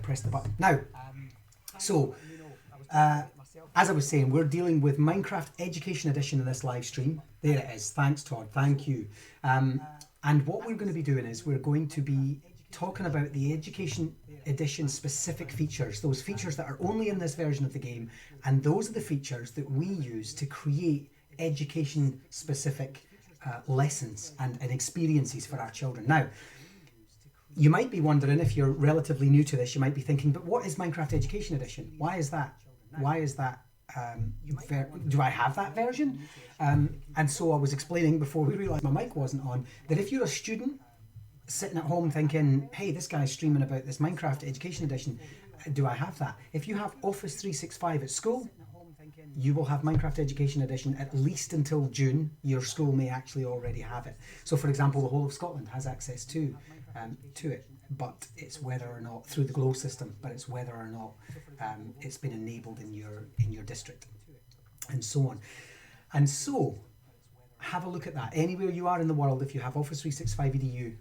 press the button. Now, so as I was saying, we're dealing with Minecraft Education Edition in this live stream. There it is. Thanks, Todd. Thank you. And what we're going to be doing is we're going to be talking about the Education Edition specific features, those features that are only in this version of the game, and those are the features that we use to create education specific lessons and experiences for our children. Now, you might be wondering, if you're relatively new to this, you might be thinking, but what is Minecraft Education Edition? Why is that? Why is that? Do I have that version? And so I was explaining before we realised my mic wasn't on, that if you're a student sitting at home thinking, hey, this guy's streaming about this Minecraft Education Edition, do I have that? If you have Office 365 at school, you will have Minecraft Education Edition at least until June. Your school may actually already have it. So for example, the whole of Scotland has access to it, but it's whether or not, through the Glow system, but it's whether or not it's been enabled in your district, and so on. And so have a look at that. Anywhere you are in the world, if you have Office 365 EDU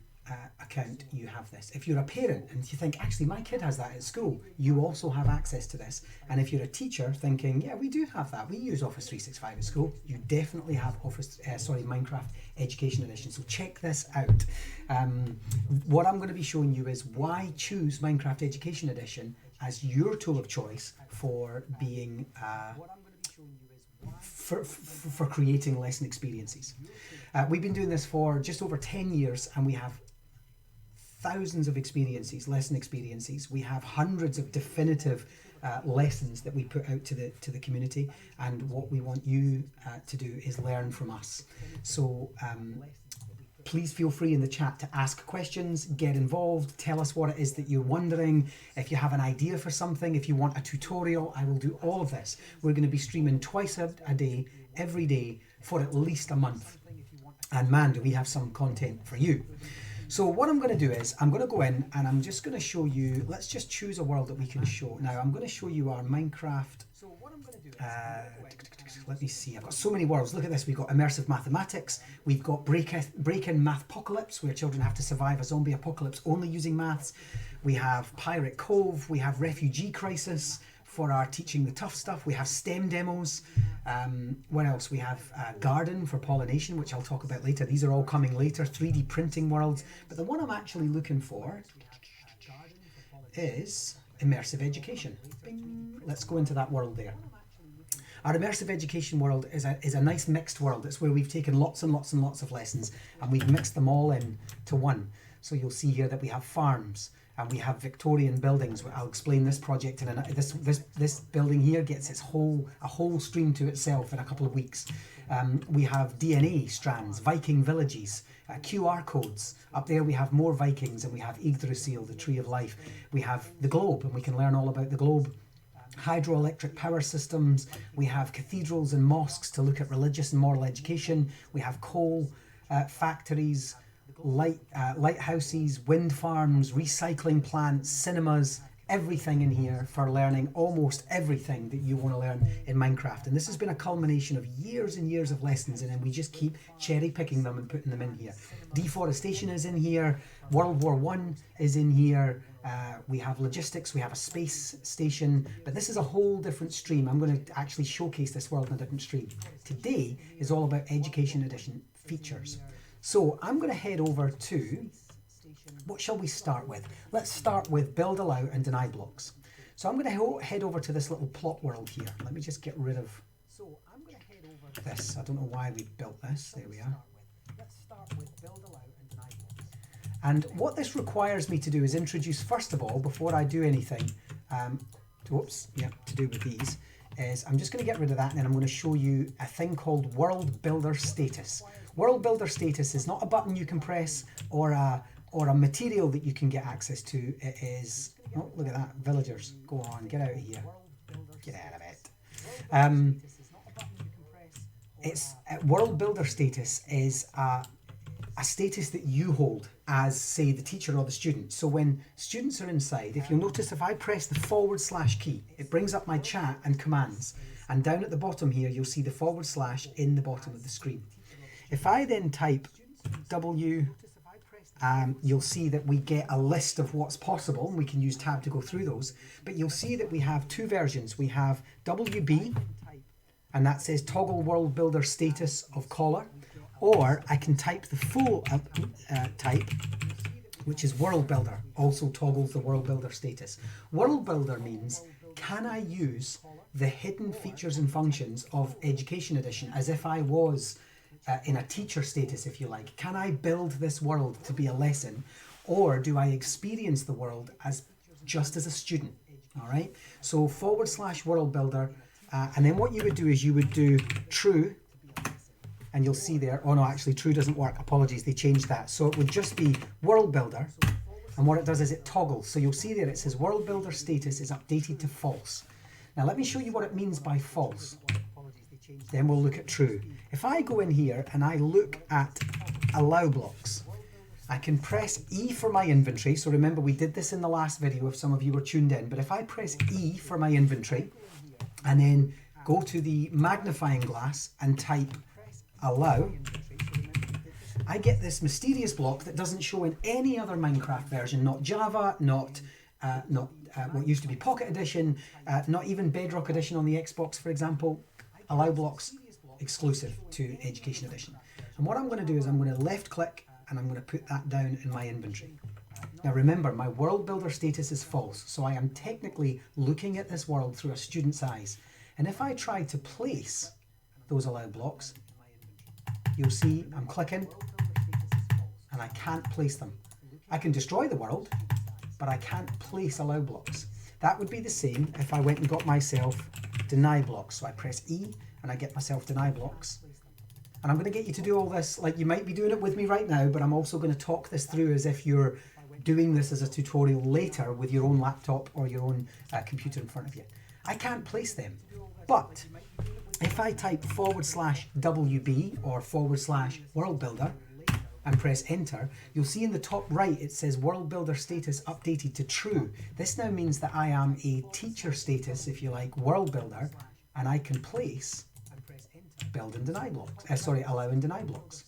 account, you have this. If you're a parent and you think, actually my kid has that at school, you also have access to this. And if you're a teacher thinking, yeah, we do have that, we use Office 365 at school, you definitely have Minecraft Education Edition. So check this out. What I'm going to be showing you is why choose Minecraft Education Edition as your tool of choice for being for creating lesson experiences. We've been doing this for just over 10 years, and we have thousands of experiences, lesson experiences. We have hundreds of definitive lessons that we put out to the community, and what we want you to do is learn from us. So please feel free in the chat to ask questions, get involved, tell us what it is that you're wondering. If you have an idea for something, if you want a tutorial, I will do all of this. We're going to be streaming twice a day, every day, for at least a month. And man, do we have some content for you. So what I'm going to do is, I'm going to go in and I'm just going to show you, let's just choose a world that we can show. Now I'm going to show you our Minecraft, let me see, I've got so many worlds. Look at this, we've got immersive mathematics, we've got break-in mathpocalypse, where children have to survive a zombie apocalypse only using maths. We have Pirate Cove, we have Refugee Crisis for our teaching the tough stuff. We have STEM demos. What else? We have Garden for pollination, which I'll talk about later. These are all coming later. 3D printing worlds. But the one I'm actually looking for is immersive education. Bing. Let's go into that world there. Our immersive education world is a nice mixed world. It's where we've taken lots and lots and lots of lessons and we've mixed them all in to one. So you'll see here that we have farms, and we have Victorian buildings. I'll explain this project in this building here gets a whole stream to itself in a couple of weeks. We have DNA strands, Viking villages, QR codes. Up there we have more Vikings, and we have Yggdrasil, the tree of life. We have the globe, and we can learn all about the globe. Hydroelectric power systems. We have cathedrals and mosques to look at religious and moral education. We have coal factories, lighthouses, wind farms, recycling plants, cinemas, everything in here for learning almost everything that you want to learn in Minecraft. And this has been a culmination of years and years of lessons, and then we just keep cherry picking them and putting them in here. Deforestation is in here, World War I is in here, we have logistics, we have a space station, but this is a whole different stream. I'm going to actually showcase this world in a different stream. Today is all about Education Edition features. So I'm going to head over to, what shall we start with? Let's start with build, allow and deny blocks. So I'm going to head over to this little plot world here. Let me just get rid of this. I don't know why we built this. There we are. Let's start with build, allow and deny blocks. And what this requires me to do is introduce, first of all, before I do anything, to do with these, is I'm just going to get rid of that, and then I'm going to show you a thing called World Builder Status. World Builder Status is not a button you can press or a material that you can get access to. It is, oh, look at that, villagers, go on, get out of here, get out of it. It's World Builder Status is a status that you hold as, say, the teacher or the student. So when students are inside, if you'll notice, if I press the / key, it brings up my chat and commands, and down at the bottom here you'll see the / in the bottom of the screen. If I then type W you'll see that we get a list of what's possible, and we can use tab to go through those. But you'll see that we have two versions. We have WB, and that says toggle world builder status of caller, or I can type the full type, which is world builder, also toggles the world builder status. World builder means, can I use the hidden features and functions of Education Edition as if I was in a teacher status, if you like? Can I build this world to be a lesson, or do I experience the world as just as a student? All right, so / world builder, and then what you would do is you would do true, and you'll see there, oh no, actually true doesn't work, apologies, they changed that. So it would just be world builder, and what it does is it toggles. So you'll see there it says world builder status is updated to false. Now let me show you what it means by false. Then we'll look at true. If I go in here and I look at allow blocks, I can press E for my inventory. So remember, we did this in the last video if some of you were tuned in, but if I press E for my inventory and then go to the magnifying glass and type allow, I get this mysterious block that doesn't show in any other Minecraft version, not Java, not what used to be Pocket Edition, not even Bedrock Edition on the Xbox, for example. Allow blocks exclusive to Education Edition. And what I'm going to do is I'm going to left click and I'm going to put that down in my inventory. Now remember, my world builder status is false, so I am technically looking at this world through a student's eyes. And if I try to place those allow blocks, you'll see I'm clicking and I can't place them. I can destroy the world, but I can't place allow blocks. That would be the same if I went and got myself deny blocks. So I press E and I get myself deny blocks. And I'm going to get you to do all this like you might be doing it with me right now, but I'm also going to talk this through as if you're doing this as a tutorial later with your own laptop or your own computer in front of you. I can't place them, but if I type /WB or / world builder and press enter, you'll see in the top right it says world builder status updated to true. This now means that I am a teacher status, if you like, world builder, and I can place build and deny blocks. Allow and deny blocks.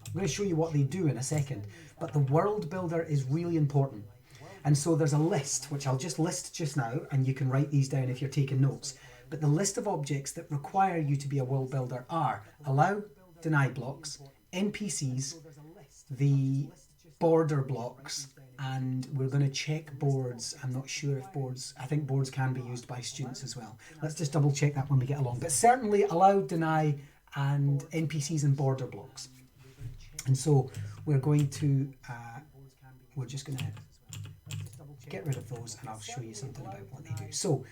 I'm going to show you what they do in a second, but the world builder is really important. And so there's a list, which I'll just list just now, and you can write these down if you're taking notes. But the list of objects that require you to be a world builder are allow, deny blocks, NPCs, the border blocks, and we're going to check boards. I'm not sure if boards, I think boards can be used by students as well. Let's just double check that when we get along. But certainly allow, deny, and NPCs and border blocks. And so we're going to, we're just going to get rid of those and I'll show you something about what they do. So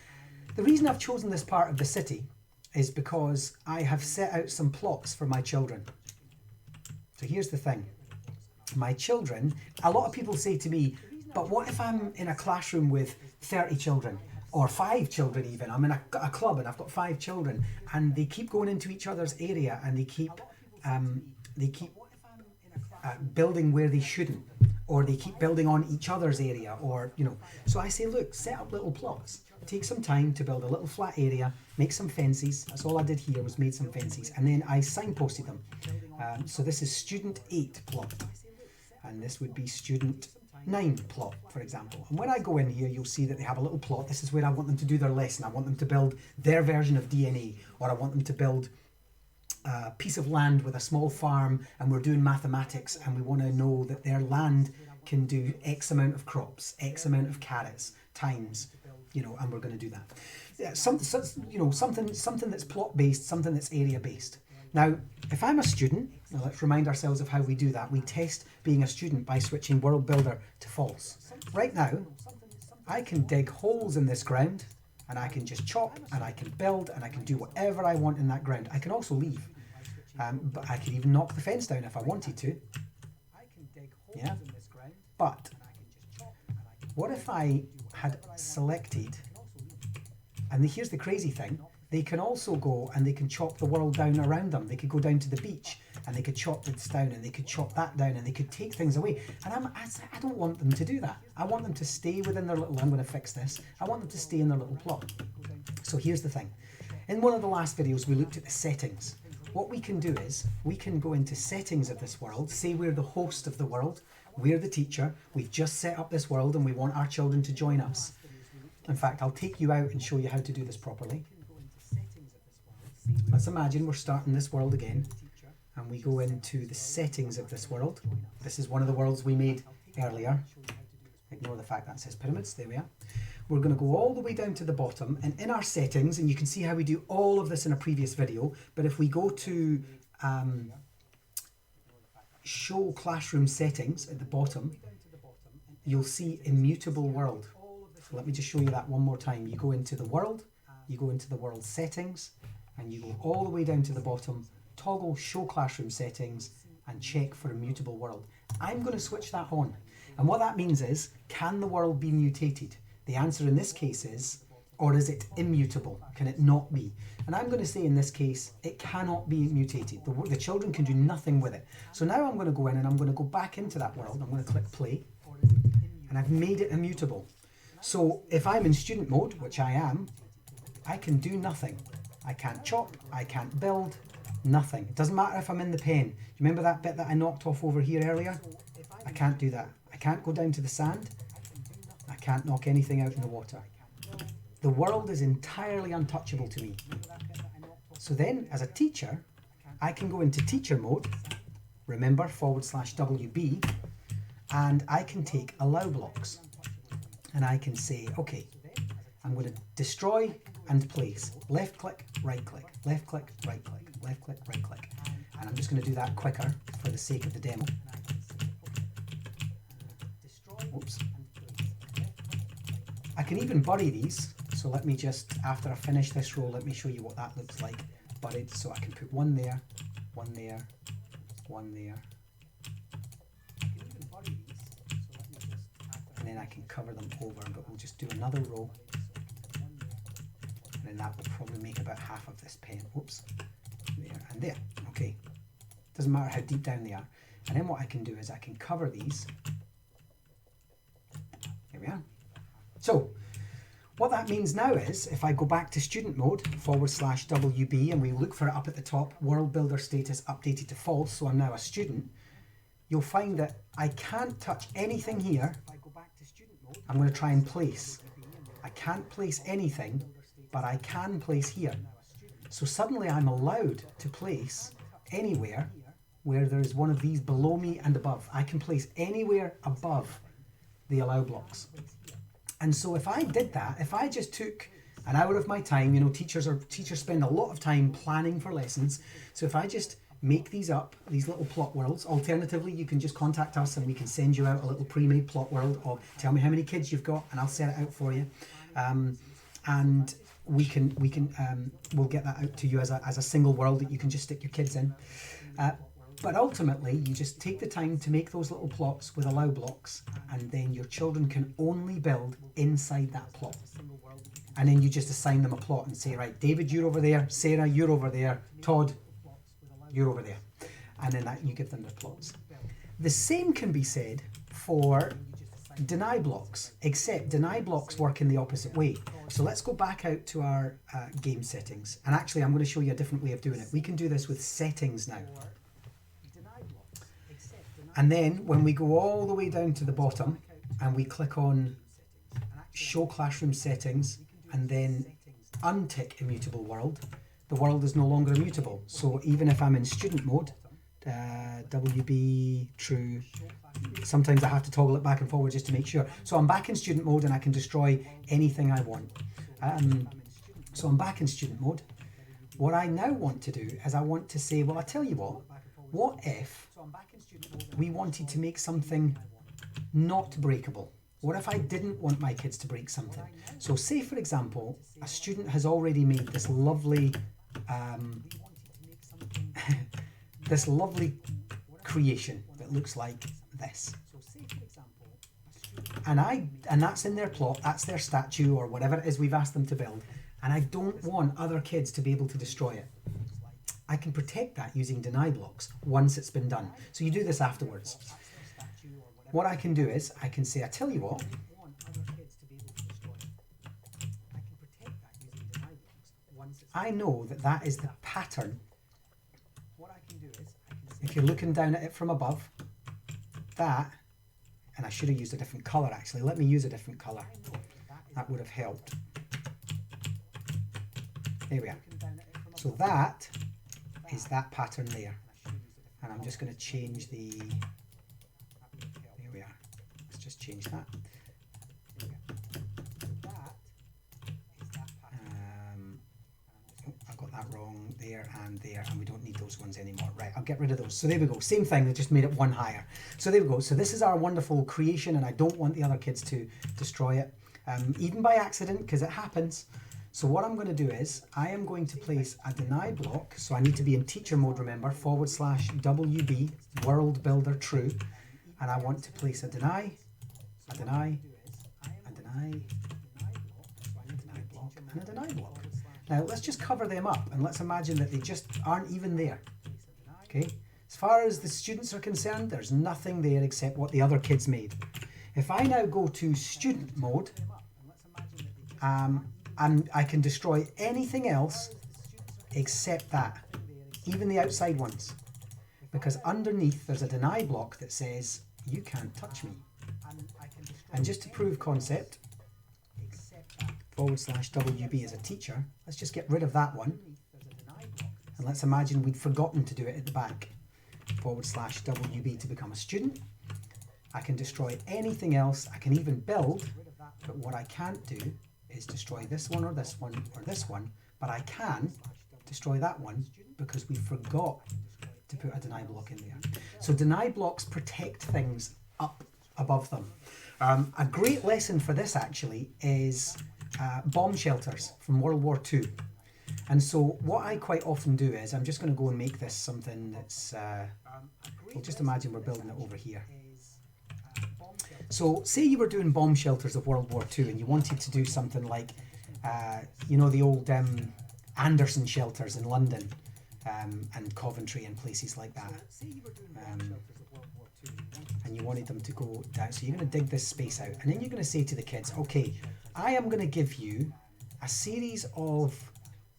the reason I've chosen this part of the city is because I have set out some plots for my children. So here's the thing. My children, a lot of people say to me, but what if I'm in a classroom with 30 children or 5 children even? I'm in a club and I've got 5 children and they keep going into each other's area and they keep building where they shouldn't, or they keep building on each other's area, or, you know. So I say, look, set up little plots. Take some time to build a little flat area, make some fences. That's all I did here, was made some fences, and then I signposted them. So this is student 8 plot, and this would be student 9 plot, for example. And when I go in here, you'll see that they have a little plot. This is where I want them to do their lesson. I want them to build their version of DNA, or I want them to build a piece of land with a small farm, and we're doing mathematics, and we want to know that their land can do X amount of crops, X amount of carrots, times, you know, and we're going to do that. Yeah, something that's plot based, something that's area based. Now, if I'm a student, now let's remind ourselves of how we do that. We test being a student by switching World Builder to false. Right now, I can dig holes in this ground, and I can just chop, and I can build, and I can do whatever I want in that ground. I can also leave, but I can even knock the fence down if I wanted to. Yeah. But what if I had selected, and here's the crazy thing, they can also go and they can chop the world down around them. They could go down to the beach and they could chop this down, and they could chop that down, and they could take things away. And I don't want them to do that. I want them to stay within their little, I'm going to fix this. I want them to stay in their little plot. So here's the thing. In one of the last videos, we looked at the settings. What we can do is we can go into settings of this world, say we're the host of the world. We're the teacher. We've just set up this world and we want our children to join us. In fact, I'll take you out and show you how to do this properly. Let's imagine we're starting this world again and we go into the settings of this world. This is one of the worlds we made earlier. Ignore the fact that says pyramids. There we are. We're going to go all the way down to the bottom, and in our settings, and you can see how we do all of this in a previous video, but if we go to show classroom settings at the bottom, you'll see immutable world. So let me just show you that one more time. You go into the world, you go into the world settings, and you go all the way down to the bottom, toggle show classroom settings, and check for immutable world. I'm going to switch that on. And what that means is, can the world be mutated? The answer in this case is, or is it immutable? Can it not be? And I'm going to say in this case, it cannot be mutated. The children can do nothing with it. So now I'm going to go in and I'm going to go back into that world. I'm going to click play. And I've made it immutable. So if I'm in student mode, which I am, I can do nothing. I can't chop, I can't build, nothing. It doesn't matter if I'm in the pen. Do you remember that bit that I knocked off over here earlier? I can't do that. I can't go down to the sand. I can't knock anything out in the water. The world is entirely untouchable to me. So then, as a teacher, I can go into teacher mode, remember /WB, and I can take allow blocks. And I can say, okay, I'm going to destroy and place. Left click, right click, left click, right click, left click, right click. And I'm just going to do that quicker for the sake of the demo. Oops. I can even bury these, so let me just, after I finish this row, let me show you what that looks like buried. So I can put one there, one there, one there. And then I can cover them over, but we'll just do another row. And then that will probably make about half of this pen. Oops. There and there. Okay. Doesn't matter how deep down they are. And then what I can do is I can cover these. Here we are. So, what that means now is, if I go back to student mode, /WB, and we look for it up at the top, world builder status updated to false, so I'm now a student, you'll find that I can't touch anything here. I'm going to try and place. I can't place anything, but I can place here. So suddenly I'm allowed to place anywhere where there is one of these below me and above. I can place anywhere above the allow blocks. And so if I did that, if I just took an hour of my time, you know, teachers spend a lot of time planning for lessons. So if I just make these up, these little plot worlds, alternatively, you can just contact us and we can send you out a little pre-made plot world, or tell me how many kids you've got and I'll set it out for you. And we'll get that out to you as a single world that you can just stick your kids in. But ultimately, you just take the time to make those little plots with allow blocks, and then your children can only build inside that plot. And then you just assign them a plot and say, right, David, you're over there, Sarah, you're over there, Todd, you're over there. And then you give them their plots. The same can be said for deny blocks, except deny blocks work in the opposite way. So let's go back out to our game settings. And actually, I'm going to show you a different way of doing it. We can do this with settings now. And then when we go all the way down to the bottom and we click on show classroom settings and then untick immutable world, the world is no longer immutable. So even if I'm in student mode, WB true, sometimes I have to toggle it back and forward just to make sure. So I'm back in student mode and I can destroy anything I want. So I'm back in student mode. What I now want to do is I want to say, well, I tell you what if we wanted to make something not breakable? What if I didn't want my kids to break something? So say, for example, a student has already made this lovely creation that looks like this. And that's in their plot, that's their statue or whatever it is we've asked them to build. And I don't want other kids to be able to destroy it. I can protect that using deny blocks once it's been done. So you do this afterwards. What I can do is, I can say, I tell you what, I know that is the pattern. If you're looking down at it from above, that I should have used a different color actually. Let me use a different color. That would have helped. There we are. So that is that pattern there. And I'm just going to change the, there we are. Let's just change that. I've got that wrong there, and we don't need those ones anymore. Right, I'll get rid of those. So there we go. Same thing, they just made it one higher. So there we go. So this is our wonderful creation, and I don't want the other kids to destroy it, even by accident, because it happens. So what I'm going to do is, I am going to place a deny block. So I need to be in teacher mode, remember, /WB, world builder true. And I want to place a deny, a deny, a deny, a deny block, and a deny block. Now let's just cover them up, and let's imagine that they just aren't even there. Okay, as far as the students are concerned, there's nothing there except what the other kids made. If I now go to student mode, and I can destroy anything else except that, even the outside ones, because underneath there's a deny block that says you can't touch me. And just to prove concept, /WB as a teacher, let's just get rid of that one, and let's imagine we'd forgotten to do it at the back. /WB to become a student. I can destroy anything else. I can even build, but what I can't do is destroy this one or this one or this one, but I can destroy that one because we forgot to put a deny block in there. So deny blocks protect things up above them. A great lesson for this actually is bomb shelters from World War II. And so what I quite often do is, I'm just going to go and make this something that's, we'll just imagine we're building it over here. So say you were doing bomb shelters of World War II and you wanted to do something like, you know, the old Anderson shelters in London and Coventry and places like that. And you wanted them to go down. So you're going to dig this space out, and then you're going to say to the kids, okay, I am going to give you a series of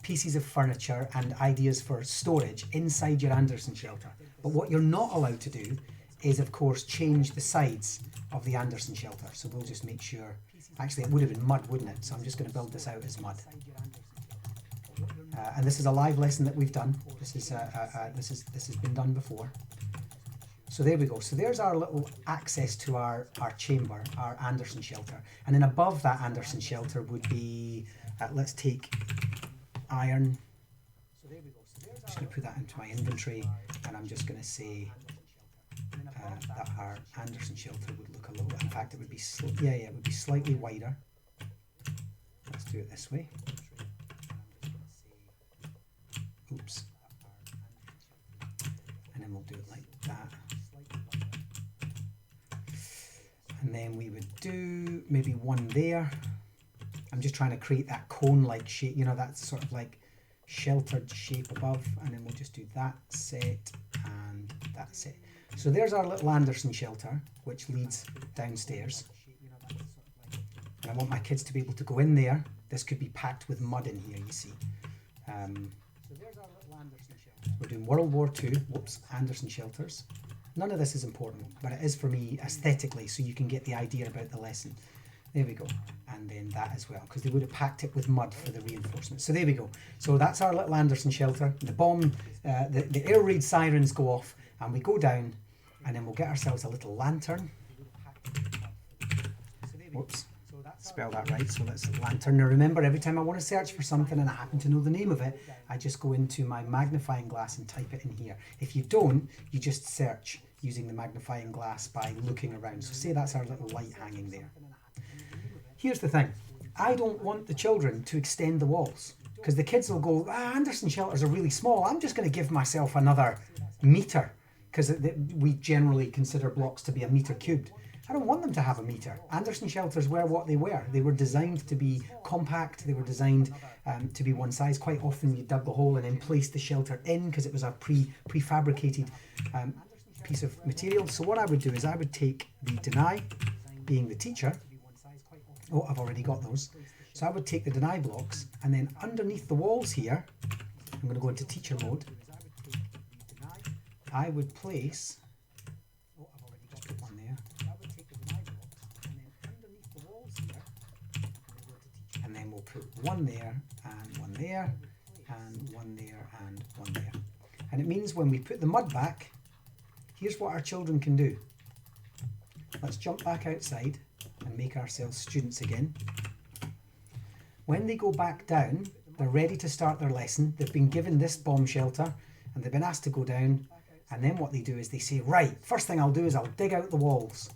pieces of furniture and ideas for storage inside your Anderson shelter. But what you're not allowed to do is, of course, change the sides of the Anderson shelter. So we'll just make sure, actually it would have been mud, wouldn't it? So I'm just going to build this out as mud. And this is a live lesson that we've done. This has been done before. So there we go. So there's our little access to our chamber, our Anderson shelter. And then above that Anderson shelter would be, let's take iron. I'm just going to put that into my inventory, and I'm just going to say that our Anderson shelter would look a little bit, in fact it would be, it would be slightly wider. Let's do it this way. Oops. And then we'll do it like that. And then we would do maybe one there. I'm just trying to create that cone-like shape, you know, that sort of like sheltered shape above. And then we'll just do that set and that set. So there's our little Anderson shelter, which leads downstairs. And I want my kids to be able to go in there. This could be packed with mud in here, you see. We're doing World War II, whoops, Anderson shelters. None of this is important, but it is for me aesthetically, so you can get the idea about the lesson. There we go. And then that as well, because they would have packed it with mud for the reinforcement. So there we go. So that's our little Anderson shelter. The bomb, the air raid sirens go off, and we go down, and then we'll get ourselves a little lantern. Whoops. Spell that right, so that's lantern. Now remember, every time I want to search for something and I happen to know the name of it, I just go into my magnifying glass and type it in here. If you don't, you just search using the magnifying glass by looking around. So say that's our little light hanging there. Here's the thing, I don't want the children to extend the walls, because the kids will go, Anderson shelters are really small, I'm just going to give myself another metre, because we generally consider blocks to be a metre cubed. I don't want them to have a metre. Anderson shelters were what they were. They were designed to be compact. They were designed to be one size. Quite often you dug the hole and then placed the shelter in because it was a prefabricated piece of material. So what I would do is I would take the deny, being the teacher. Oh, I've already got those. So I would take the deny blocks, and then underneath the walls here, I'm going to go into teacher mode. I would place, put one there. then we'll put one there and one there and one there and one there. And it means when we put the mud back, here's what our children can do. Let's jump back outside and make ourselves students again. When they go back down, they're ready to start their lesson. They've been given this bomb shelter and they've been asked to go down. And then what they do is they say, right, first thing I'll do is I'll dig out the walls.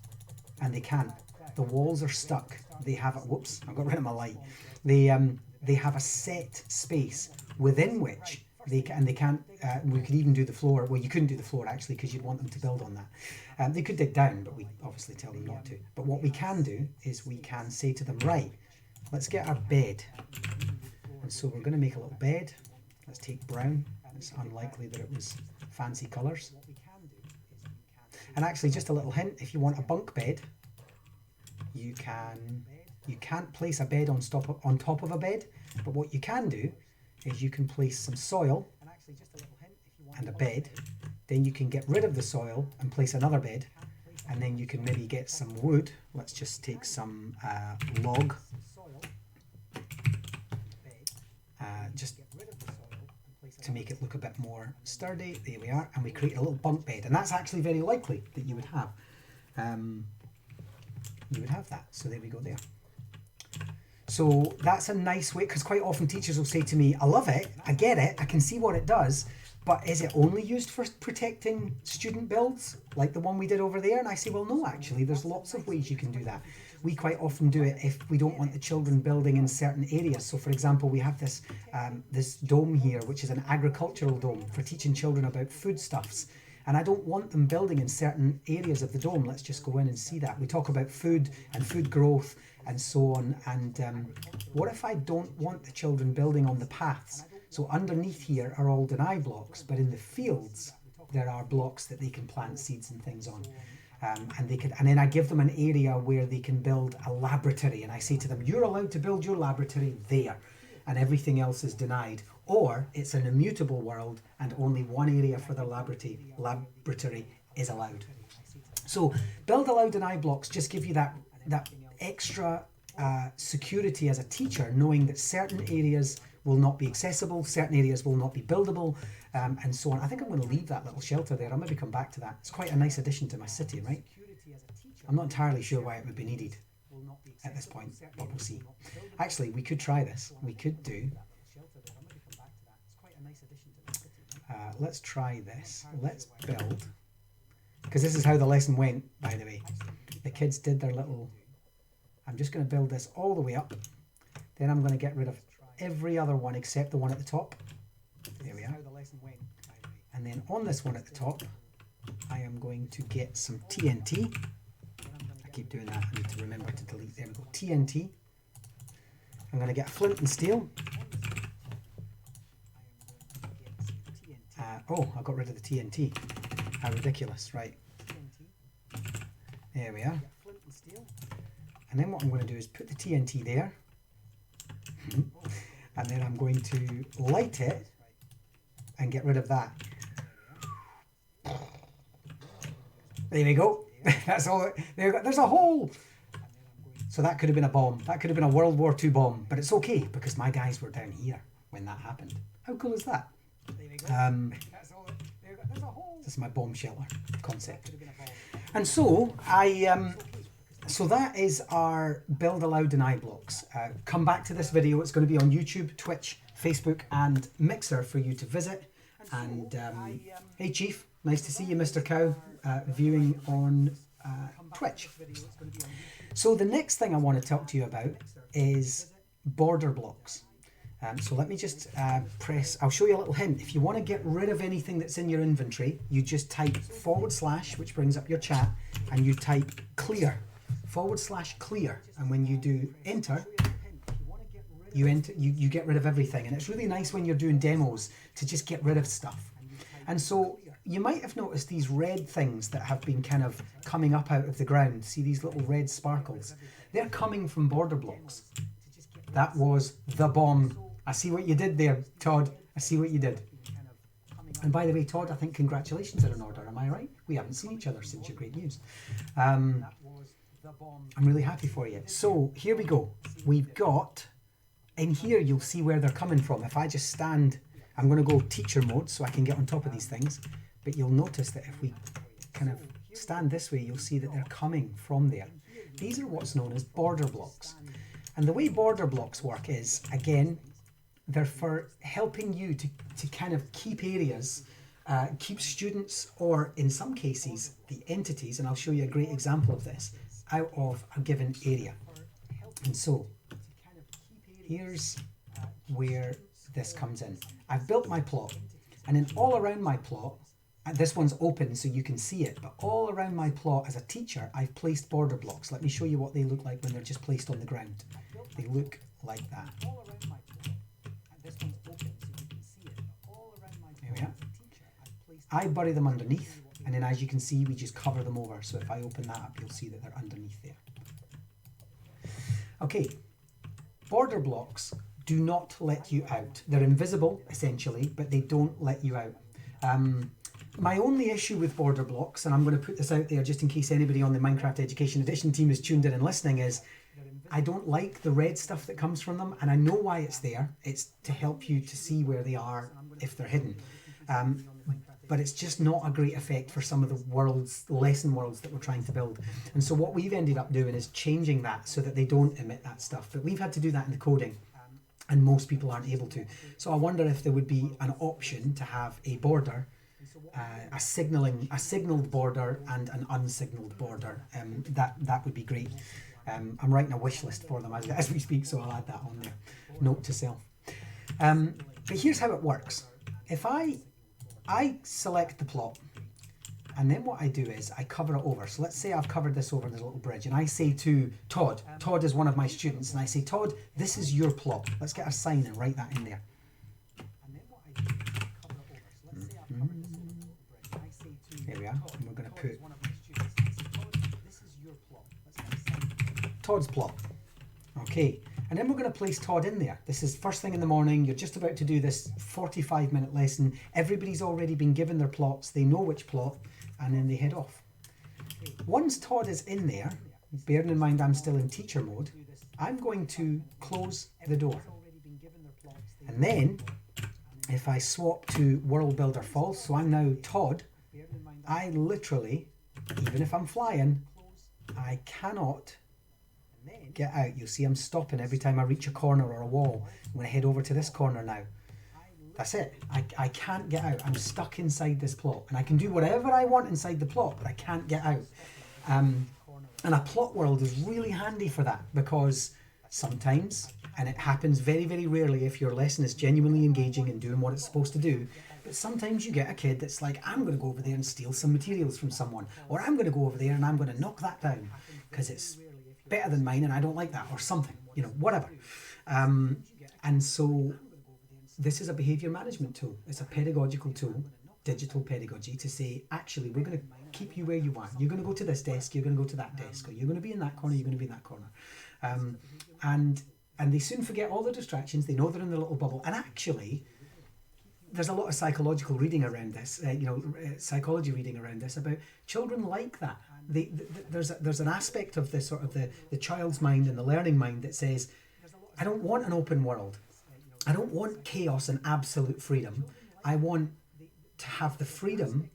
And they can't. The walls are stuck. They have, whoops, I got rid of my light. They have a set space within which they can't, we could even do the floor. Well, you couldn't do the floor actually because you'd want them to build on that. They could dig down, but we obviously tell them not to. But what we can do is we can say to them, right, let's get our bed. And so we're going to make a little bed. Let's take brown. It's unlikely that it was fancy colours. And actually, just a little hint, if you want a bunk bed, you can't place a bed on top of a bed, but what you can do is you can place some soil and a bed, then you can get rid of the soil and place another bed, and then you can maybe get some wood. Let's just take some log, just to make it look a bit more sturdy. There we are, and we create a little bunk bed, and that's actually very likely that you would have. You would have that. So there we go there. So that's a nice way, because quite often teachers will say to me, I love it, I get it, I can see what it does, but is it only used for protecting student builds like the one we did over there? And I say, well, no, actually, there's lots of ways you can do that. We quite often do it if we don't want the children building in certain areas. So for example, we have this, this dome here, which is an agricultural dome for teaching children about foodstuffs. And I don't want them building in certain areas of the dome. Let's just go in and see that. We talk about food and food growth and so on. And what if I don't want the children building on the paths? So underneath here are all deny blocks, but in the fields, there are blocks that they can plant seeds and things on. And then I give them an area where they can build a laboratory. And I say to them, you're allowed to build your laboratory there. And everything else is denied. Or it's an immutable world and only one area for the laboratory is allowed. So build, allow, deny blocks just give you that extra security as a teacher, knowing that certain areas will not be accessible, certain areas will not be buildable, and so on. I think I'm going to leave that little shelter there. I'll maybe come back to that. It's quite a nice addition to my city, right? I'm not entirely sure why it would be needed at this point, but we'll see. Actually, we could try this. We could do... let's try this. Let's build, because this is how the lesson went, by the way. The kids did their little... I'm just going to build this all the way up. Then I'm going to get rid of every other one except the one at the top. There we are. And then on this one at the top, I am going to get some TNT. I keep doing that. I need to remember to delete. There we go. TNT. I'm going to get flint and steel. Oh, I got rid of the TNT. How ridiculous, right? There we are. And then what I'm going to do is put the TNT there. And then I'm going to light it and get rid of that. There we go. That's all. There's a hole. So that could have been a bomb. That could have been a World War II bomb. But it's okay because my guys were down here when that happened. How cool is that? This is my bomb shelter concept. And so so that is our build, allow, deny blocks. Come back to this video. It's going to be on YouTube, Twitch, Facebook and Mixer for you to visit. And hey Chief, nice to see you, Mr. Cow, viewing on Twitch. So the next thing I want to talk to you about is border blocks. So let me just press, I'll show you a little hint. If you want to get rid of anything that's in your inventory, you just type /, which brings up your chat, and you type clear, /clear. And when you do enter, you get rid of everything. And it's really nice when you're doing demos to just get rid of stuff. And so you might have noticed these red things that have been kind of coming up out of the ground. See these little red sparkles? They're coming from border blocks. That was the bomb. I see what you did there, Todd. I see what you did. And by the way, Todd, I think congratulations are in order. Am I right? We haven't seen each other since your great news. I'm really happy for you. So here we go. We've got in here you'll see where they're coming from. If I just stand, I'm going to go teacher mode so I can get on top of these things, but you'll notice that if we kind of stand this way, you'll see that they're coming from there. These are what's known as border blocks. And the way border blocks work is, again, they're for helping you to kind of keep areas, keep students, or in some cases, the entities, and I'll show you a great example of this, out of a given area. And so, here's where this comes in. I've built my plot, and then all around my plot, this one's open so you can see it, but all around my plot as a teacher, I've placed border blocks. Let me show you what they look like when they're just placed on the ground. They look like that. There we are. I bury them underneath, and then as you can see, we just cover them over. So if I open that up, you'll see that they're underneath there. Okay, border blocks do not let you out. They're invisible, essentially, but they don't let you out. My only issue with border blocks, and I'm going to put this out there just in case anybody on the Minecraft Education Edition team is tuned in and listening, is I don't like the red stuff that comes from them, and I know why it's there. It's to help you to see where they are if they're hidden. But it's just not a great effect for some of the lesson worlds that we're trying to build. And so what we've ended up doing is changing that so that they don't emit that stuff. But we've had to do that in the coding, and most people aren't able to. So I wonder if there would be an option to have a border, a signaled border and an unsignaled border. That would be great. I'm writing a wish list for them as we speak, so I'll add that on there. Note to self. But here's how it works. If I select the plot, and then what I do is I cover it over. So let's say I've covered this over in this little bridge, and I say to Todd, Todd is one of my students, and I say, Todd, this is your plot. Let's get a sign and write that in there. There we are, and we're going to put Todd's plot. Okay, and then we're going to place Todd in there. This is first thing in the morning. You're just about to do this 45-minute lesson. Everybody's already been given their plots. They know which plot, and then they head off. Once Todd is in there, bearing in mind I'm still in teacher mode, I'm going to close the door. And then, if I swap to World Builder False, so I'm now Todd, I literally, even if I'm flying, I cannot get out. You'll see I'm stopping every time I reach a corner or a wall. I'm going to head over to this corner now. That's it. I can't get out. I'm stuck inside this plot. And I can do whatever I want inside the plot, but I can't get out. And a plot world is really handy for that, because sometimes, and it happens very, very rarely if your lesson is genuinely engaging and doing what it's supposed to do, but sometimes you get a kid that's like, I'm going to go over there and steal some materials from someone, or I'm going to go over there and I'm going to knock that down because it's better than mine and I don't like that, or something, you know, whatever. And so this is a behavior management tool. It's a pedagogical tool, digital pedagogy, to say, actually, we're going to keep you where you are. You're going to go to this desk, you're going to go to that desk, or you're going to be in that corner, you're going to be in that corner. And they soon forget all the distractions. They know they're in their little bubble. And actually, there's a lot of psychological reading around this, psychology reading around this, about children like that. There's an aspect of this sort of the child's mind and the learning mind that says, I don't want an open world. I don't want chaos and absolute freedom. I want to have the freedom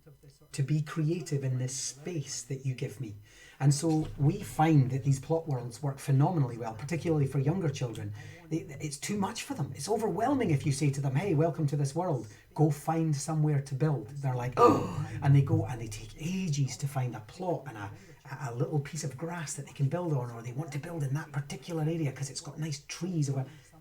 to be creative in this space that you give me. And so we find that these plot worlds work phenomenally well, particularly for younger children. It's too much for them. It's overwhelming if you say to them, hey, welcome to this world. Go find somewhere to build. They're like, oh, and they go and they take ages to find a plot and a little piece of grass that they can build on, or they want to build in that particular area because it's got nice trees.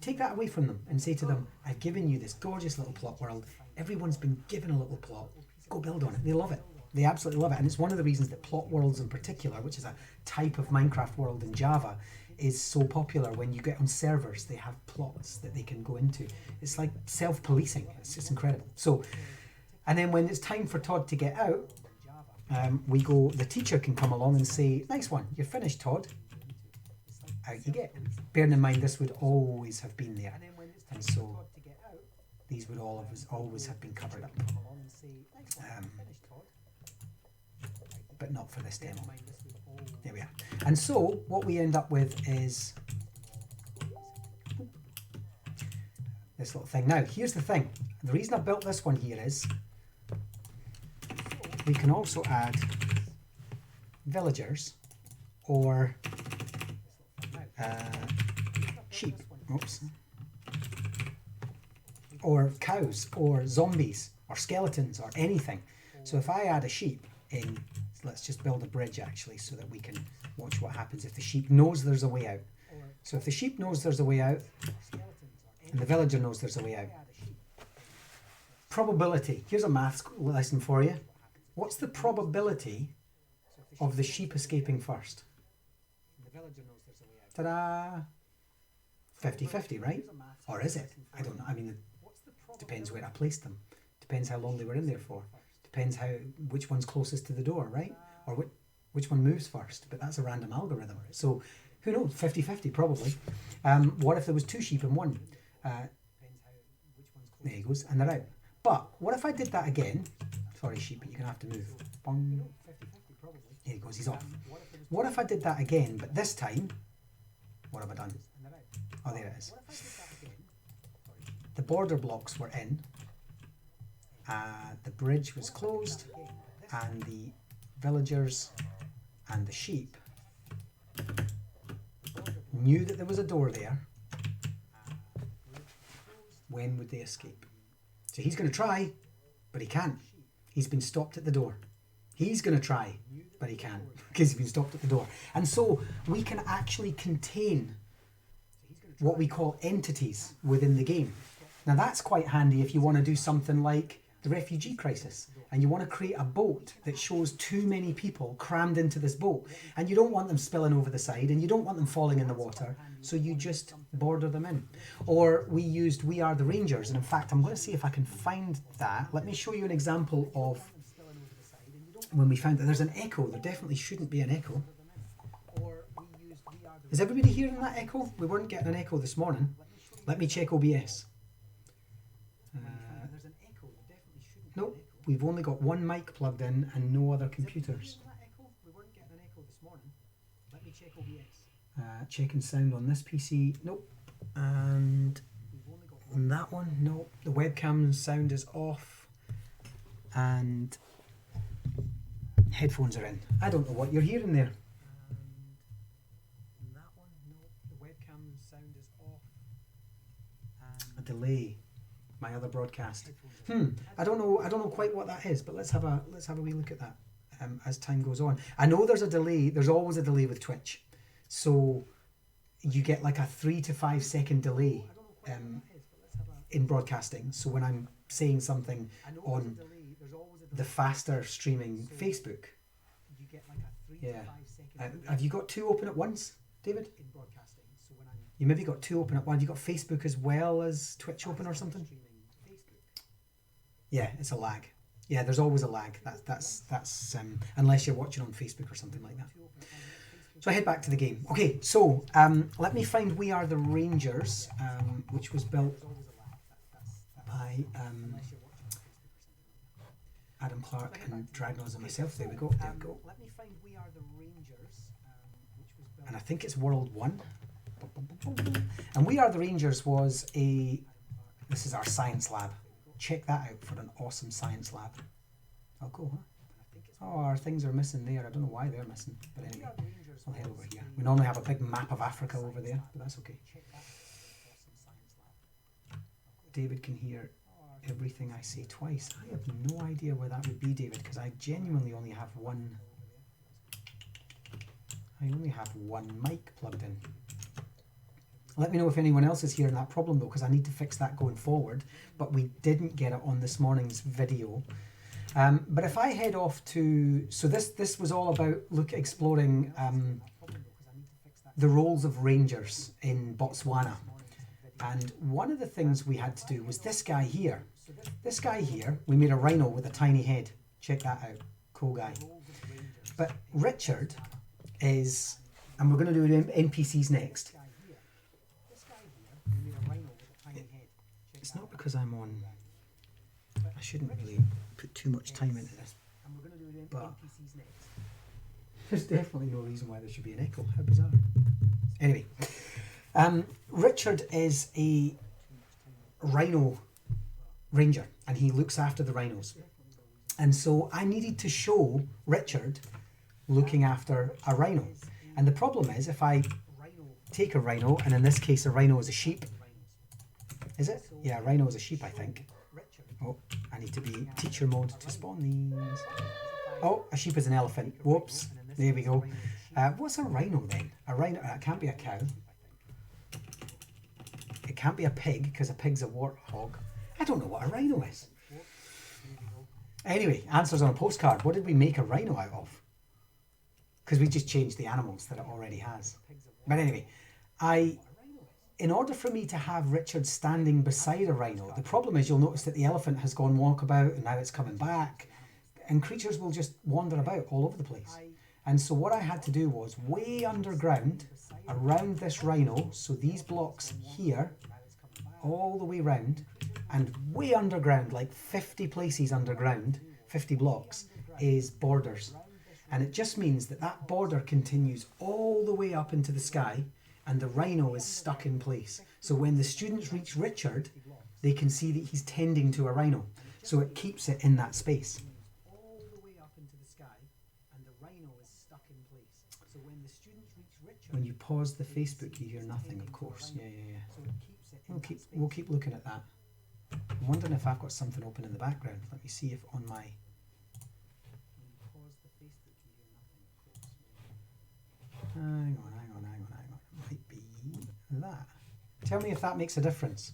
Take that away from them and say to them, I've given you this gorgeous little plot world. Everyone's been given a little plot. Go build on it. They love it. They absolutely love it. And it's one of the reasons that plot worlds in particular, which is a type of Minecraft world in Java, is so popular. When you get on servers, they have plots that they can go into. It's like self-policing. It's just incredible. So, and then when it's time for Todd to get out, the teacher can come along and say, nice one, you're finished, Todd. Out you get. Bearing in mind, this would always have been there. And so these would always have been covered up. But not for this demo. There we are. And so what we end up with is this little thing. Now, here's the thing. The reason I built this one here is we can also add villagers or sheep, oops, or cows or zombies or skeletons or anything. So if I add a sheep in, let's just build a bridge actually so that we can watch what happens if the sheep knows there's a way out. So if the sheep knows there's a way out and the villager knows there's a way out. Probability. Here's a maths lesson for you. What's the probability of the sheep escaping first? Ta-da! 50-50, right? Or is it? I don't know. I mean, it depends where I placed them. Depends how long they were in there for. Depends which one's closest to the door, right? Or which one moves first. But that's a random algorithm. So who knows? 50-50 probably. What if there was two sheep and one? There he goes, and they're out. But what if I did that again? Sorry, sheep, but you're going to have to move. Bong. Here he goes, he's off. What if I did that again, but this time, what have I done? Oh, there it is. The border blocks were in, the bridge was closed, and the villagers and the sheep knew that there was a door there. When would they escape? So he's going to try, but he can't. He's been stopped at the door. He's going to try, but he can't because he's been stopped at the door. And so we can actually contain what we call entities within the game. Now that's quite handy if you want to do something like the refugee crisis and you want to create a boat that shows too many people crammed into this boat and you don't want them spilling over the side and you don't want them falling in the water, so you just border them in. Or we used We Are the Rangers, and in fact I'm going to see if I can find that. Let me show you an example of when we found that there's an echo. There definitely shouldn't be an echo. Is everybody hearing that echo? We weren't getting an echo this morning. Let me check OBS. Nope, we've only got one mic plugged in and no other computers. Checking sound on this PC. Nope. And on that one, nope. The webcam sound is off. And headphones are in. I don't know what you're hearing there. A delay. My other broadcast. I don't know quite what that is, but let's have a wee look at that as time goes on. I know there's a delay. There's always a delay with Twitch, so you get like a 3 to 5 second delay in broadcasting. So when I'm saying something on the faster streaming Facebook, yeah. Have you got two open at once, David? You maybe got two open at once. Have you got Facebook as well as Twitch open or something? Yeah, it's a lag. Yeah, there's always a lag. That's unless you're watching on Facebook or something like that. So I head back to the game. Okay, so let me find We Are the Rangers, which was built by Adam Clark and Dragnos and myself. There we go. There we go. And I think it's World 1. And We Are the Rangers was this is our science lab. Check that out for an awesome science lab. Oh, cool, huh? Oh, our things are missing there. I don't know why they're missing. But anyway, I'll head over here. We normally have a big map of Africa over there, but that's okay. David can hear everything I say twice. I have no idea where that would be, David, because I genuinely only have one. I only have one mic plugged in. Let me know if anyone else is hearing that problem though, because I need to fix that going forward. But we didn't get it on this morning's video. But if I head off to, so this was all about exploring the roles of rangers in Botswana. And one of the things we had to do was this guy here. This guy here, we made a rhino with a tiny head. Check that out. Cool guy. But Richard is, and we're going to do NPCs next. It's not because I'm on, I shouldn't really put too much time into this, but there's definitely no reason why there should be an echo. How bizarre. Anyway, Richard is a rhino ranger, and he looks after the rhinos. And so I needed to show Richard looking after a rhino. And the problem is, if I take a rhino, and in this case a rhino is a sheep. Is it? Yeah, a rhino is a sheep, I think. Oh, I need to be teacher mode to spawn these. Oh, a sheep is an elephant. Whoops. There we go. What's a rhino then? A rhino, it can't be a cow. It can't be a pig, because a pig's a warthog. I don't know what a rhino is. Anyway, answers on a postcard. What did we make a rhino out of? Because we just changed the animals that it already has. But anyway, in order for me to have Richard standing beside a rhino, the problem is you'll notice that the elephant has gone walkabout and now it's coming back. And creatures will just wander about all over the place. And so what I had to do was way underground, around this rhino, so these blocks here, all the way round, and way underground, like 50 places underground, 50 blocks, is borders. And it just means that that border continues all the way up into the sky, and the rhino is stuck in place. So when the students reach Richard, they can see that he's tending to a rhino. So it keeps it in that space. All the way up into the sky, and the rhino is stuck in place. So when the students reach Richard, when you pause the Facebook, you hear nothing, of course. Yeah. So it keeps it in we'll keep looking at that. I'm wondering if I've got something open in the background. Let me see if on my... When you pause the Facebook, you hear nothing, of course. Hang on. It might be that. Tell me if that makes a difference.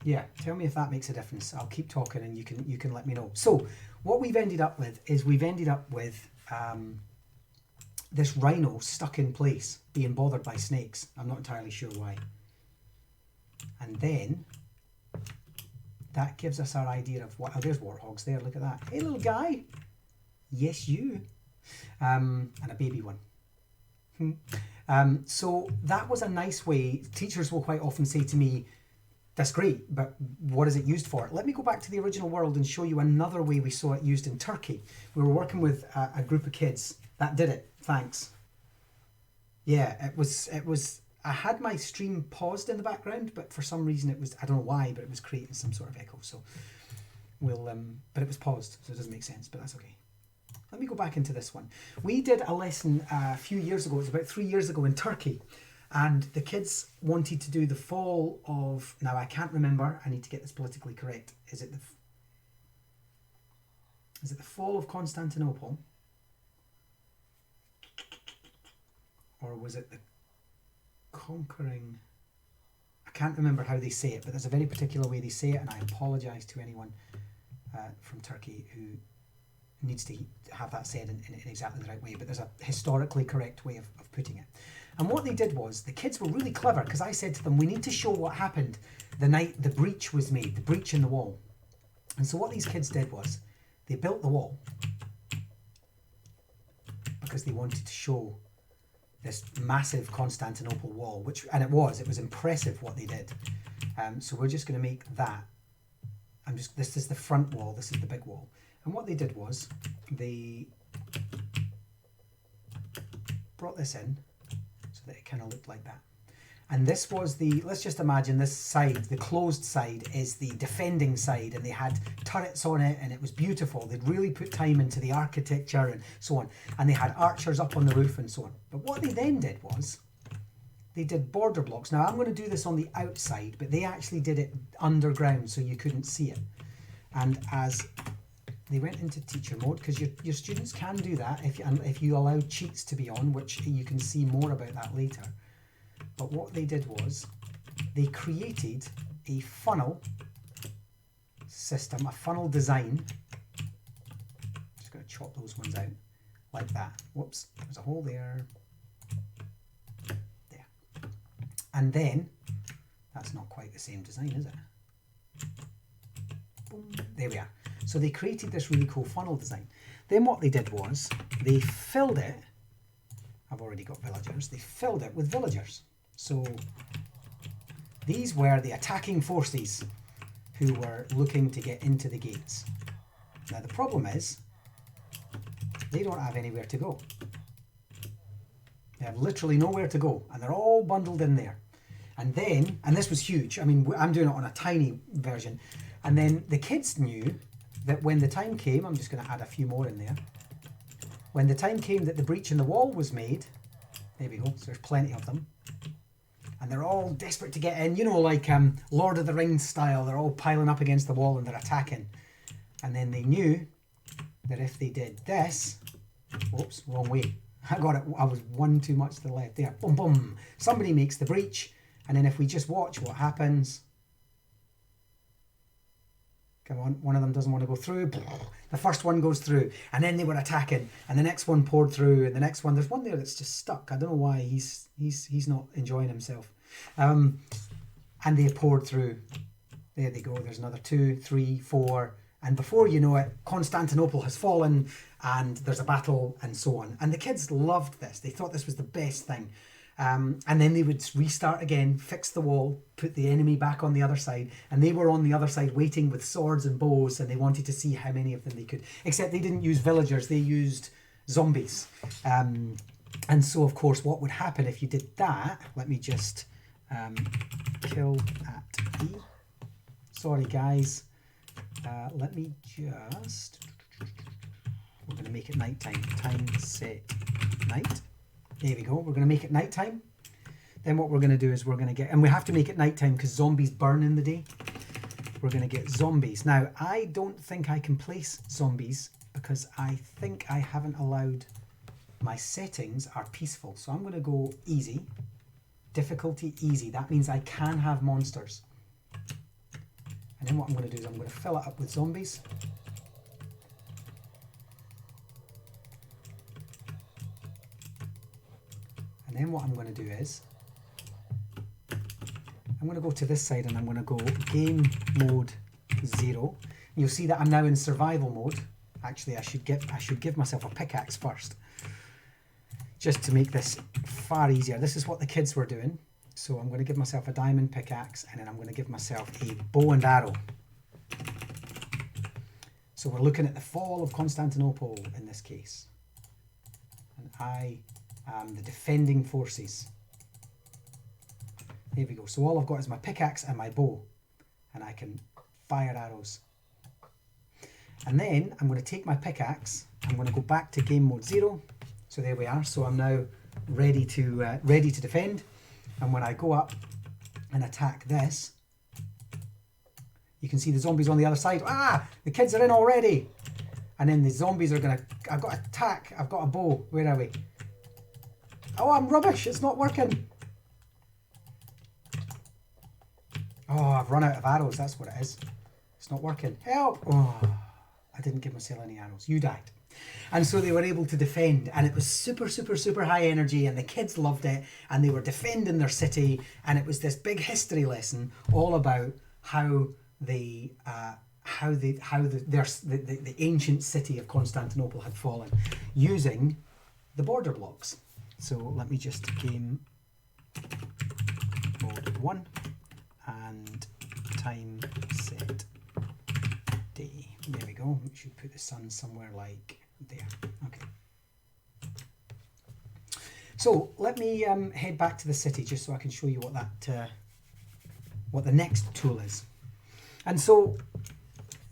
Yeah, tell me if that makes a difference. I'll keep talking and you can let me know. So what we've ended up with is this rhino stuck in place, being bothered by snakes. I'm not entirely sure why. And then that gives us our idea of what... Oh, there's warthogs there, look at that. Hey, little guy. Yes, you. And a baby one. So that was a nice way. Teachers will quite often say to me, that's great, but what is it used for? Let me go back to the original world and show you another way we saw it used in Turkey. We were working with a group of kids. That did it. Thanks. Yeah, it was. I had my stream paused in the background, but for some reason it was, I don't know why, but it was creating some sort of echo. So we'll, but it was paused, so it doesn't make sense, but that's okay. Let me go back into this one. We did a lesson a few years ago. It was about 3 years ago in Turkey. And the kids wanted to do the fall of... Now, I can't remember. I need to get this politically correct. Is it the fall of Constantinople? Or was it the conquering... I can't remember how they say it, but there's a very particular way they say it, and I apologise to anyone from Turkey who needs to have that said in exactly the right way, but there's a historically correct way of putting it. And what they did was, the kids were really clever, because I said to them, we need to show what happened the night the breach was made, the breach in the wall. And so what these kids did was, they built the wall, because they wanted to show this massive Constantinople wall, and it was impressive what they did. So we're just going to make that. This is the front wall, this is the big wall. And what they did was, they brought this in, that it kind of looked like that. And this was let's just imagine this side, the closed side, is the defending side, and they had turrets on it, and it was beautiful. They'd really put time into the architecture and so on. And they had archers up on the roof and so on. But what they then did was, they did border blocks. Now, I'm going to do this on the outside, but they actually did it underground so you couldn't see it. And as they went into teacher mode, because your students can do that if you allow cheats to be on, which you can see more about that later. But what they did was, they created a funnel system, a funnel design. Just going to chop those ones out like that. Whoops, there's a hole there. There. And then, that's not quite the same design, is it? Boom. There we are. So they created this really cool funnel design. Then what they did was, they filled it, I've already got villagers, they filled it with villagers. So these were the attacking forces who were looking to get into the gates. Now the problem is, they don't have anywhere to go. They have literally nowhere to go, and they're all bundled in there. And then, and this was huge, I mean, I'm doing it on a tiny version, and then the kids knew that when the time came, I'm just going to add a few more in there, when the time came that the breach in the wall was made, there we go, so there's plenty of them, and they're all desperate to get in, you know, like Lord of the Rings style, they're all piling up against the wall and they're attacking. And then they knew that if they did this, whoops, wrong way, I got it, I was one too much to the left there, boom, boom, somebody makes the breach, and then if we just watch what happens, come on, one of them doesn't want to go through, the first one goes through, and then they were attacking, and the next one poured through, and the next one, there's one there that's just stuck, I don't know why, he's not enjoying himself, and they poured through, there they go, there's another 2, 3, 4, and before you know it, Constantinople has fallen, and there's a battle, and so on. And the kids loved this. They thought this was the best thing. And then they would restart again, fix the wall, put the enemy back on the other side, and they were on the other side waiting with swords and bows, and they wanted to see how many of them they could. Except they didn't use villagers, they used zombies. And so, of course, what would happen if you did that, let me just kill at E. Sorry, guys. Let me just, we're going to make it nighttime. Time set night. There we go. We're going to make it nighttime. Then what we're going to do is we're going to get, and we have to make it nighttime because zombies burn in the day. We're going to get zombies. Now, I don't think I can place zombies because I think I haven't allowed, my settings are peaceful. So I'm going to go easy, difficulty easy. That means I can have monsters. And then what I'm going to do is I'm going to fill it up with zombies. And then what I'm going to do is I'm going to go to this side and I'm going to go game mode 0. And you'll see that I'm now in survival mode. Actually, I should give myself a pickaxe first, just to make this far easier. This is what the kids were doing. So I'm going to give myself a diamond pickaxe, and then I'm going to give myself a bow and arrow. So we're looking at the fall of Constantinople in this case. And I am the defending forces. There we go. So all I've got is my pickaxe and my bow, and I can fire arrows. And then I'm going to take my pickaxe, I'm going to go back to game mode 0. So there we are. So I'm now ready to defend. And when I go up and attack this, you can see the zombies on the other side. Ah, the kids are in already. And then the zombies are going to, I've got attack, I've got a bow. Where are we? Oh, I'm rubbish, it's not working. Oh, I've run out of arrows, that's what it is. It's not working. Help! Oh, I didn't give myself any arrows. You died. And so they were able to defend, and it was super, super, super high energy, and the kids loved it, and they were defending their city, and it was this big history lesson all about how the ancient city of Constantinople had fallen using the border blocks. So let me just game mode 1 and time set day. There we go. We should put the sun somewhere like there. Okay. So let me head back to the city just so I can show you what the next tool is. And so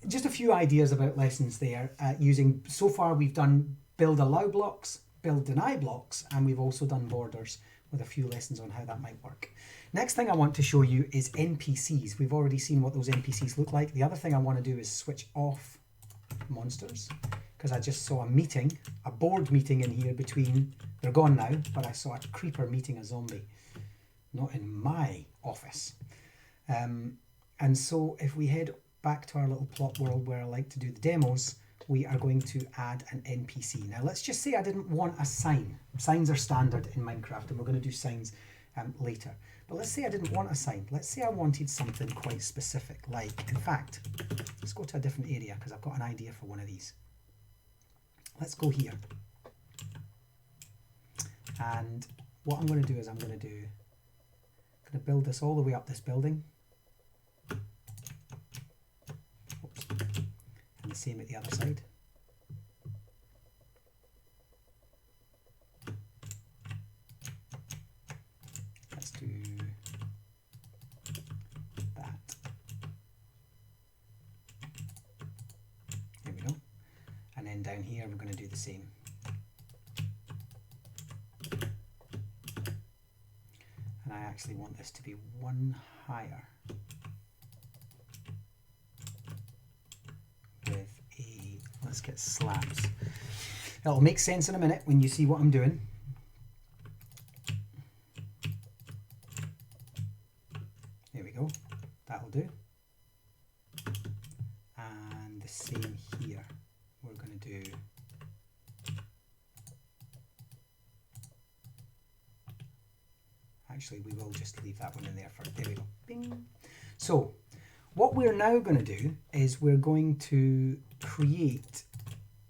just a few ideas about lessons there using, so far we've done build allow blocks, build deny blocks, and we've also done borders with a few lessons on how that might work. Next thing I want to show you is NPCs. We've already seen what those NPCs look like. The other thing I want to do is switch off monsters, because I just saw a meeting, a board meeting in here between, they're gone now, but I saw a creeper meeting a zombie. Not in my office. And so if we head back to our little plot world where I like to do the demos, we are going to add an NPC. Now let's just say I didn't want a sign. Signs are standard in Minecraft, and we're going to do signs later. But let's say I didn't want a sign. Let's say I wanted something quite specific, like, in fact, let's go to a different area because I've got an idea for one of these. Let's go here. And what I'm going to do is I'm going to build this all the way up this building. Oops. And the same at the other side. Let's do that. There we go. And then down here, we're going to do the same. And I actually want this to be one higher with a, let's get slabs. It'll make sense in a minute when you see what I'm doing. There we go, that'll do. And the same here, we're going to do actually, we will just leave that one in there for, there we go. Bing. So what we're now going to do is we're going to create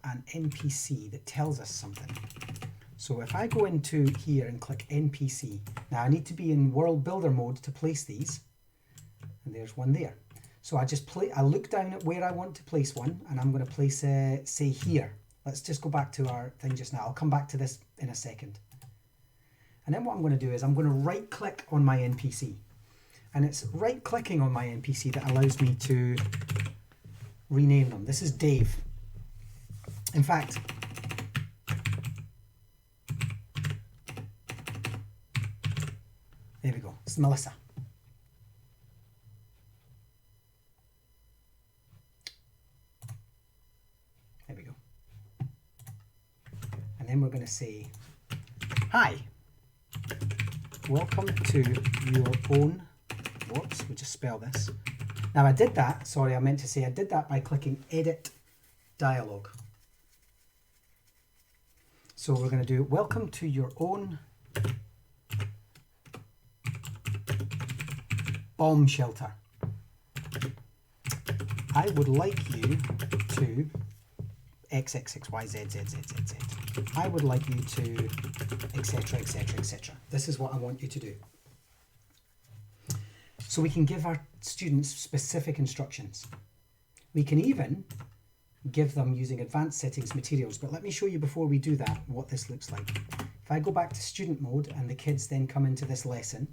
an NPC that tells us something. So if I go into here and click NPC, now I need to be in world builder mode to place these, and there's one there. So I look down at where I want to place one, and I'm going to place say here. Let's just go back to our thing just now. I'll come back to this in a second. And then what I'm going to do is I'm going to right click on my NPC. And it's right clicking on my NPC that allows me to rename them. This is Dave. In fact, there we go. It's Melissa. There we go. And then we're going to say, hi. Welcome to your own, whoops, we just spell this. Now I did that, sorry, I meant to say I did that by clicking Edit Dialogue. So we're going to do, welcome to your own bomb shelter. I would like you to XXXYZZZZZ. I would like you to etc, etc, etc. This is what I want you to do. So we can give our students specific instructions. We can even give them using advanced settings materials, but let me show you before we do that what this looks like. If I go back to student mode and the kids then come into this lesson,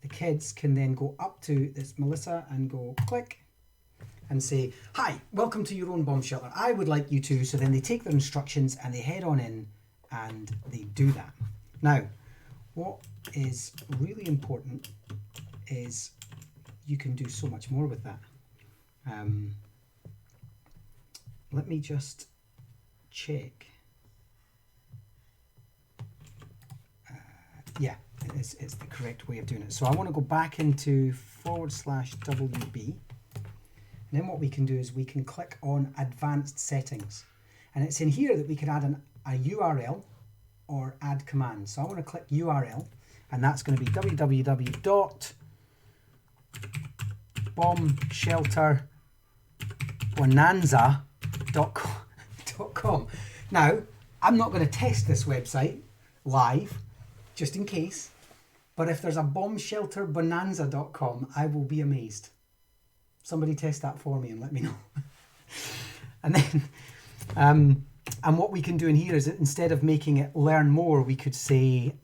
the kids can then go up to this Melissa and go click and say, hi, welcome to your own bomb shelter. I would like you to, so then they take their instructions and they head on in and they do that. Now, what is really important is you can do so much more with that. Let me just check. Yeah, it's the correct way of doing it. So I want to go back into /WB. And then what we can do is we can click on advanced settings. And it's in here that we can add a URL or add command. So I want to click URL, and that's going to be www.bombshelterbonanza.com. Now, I'm not going to test this website live, just in case, but if there's a bombshelterbonanza.com, I will be amazed. Somebody test that for me and let me know. And then, and what we can do in here is that instead of making it learn more, we could say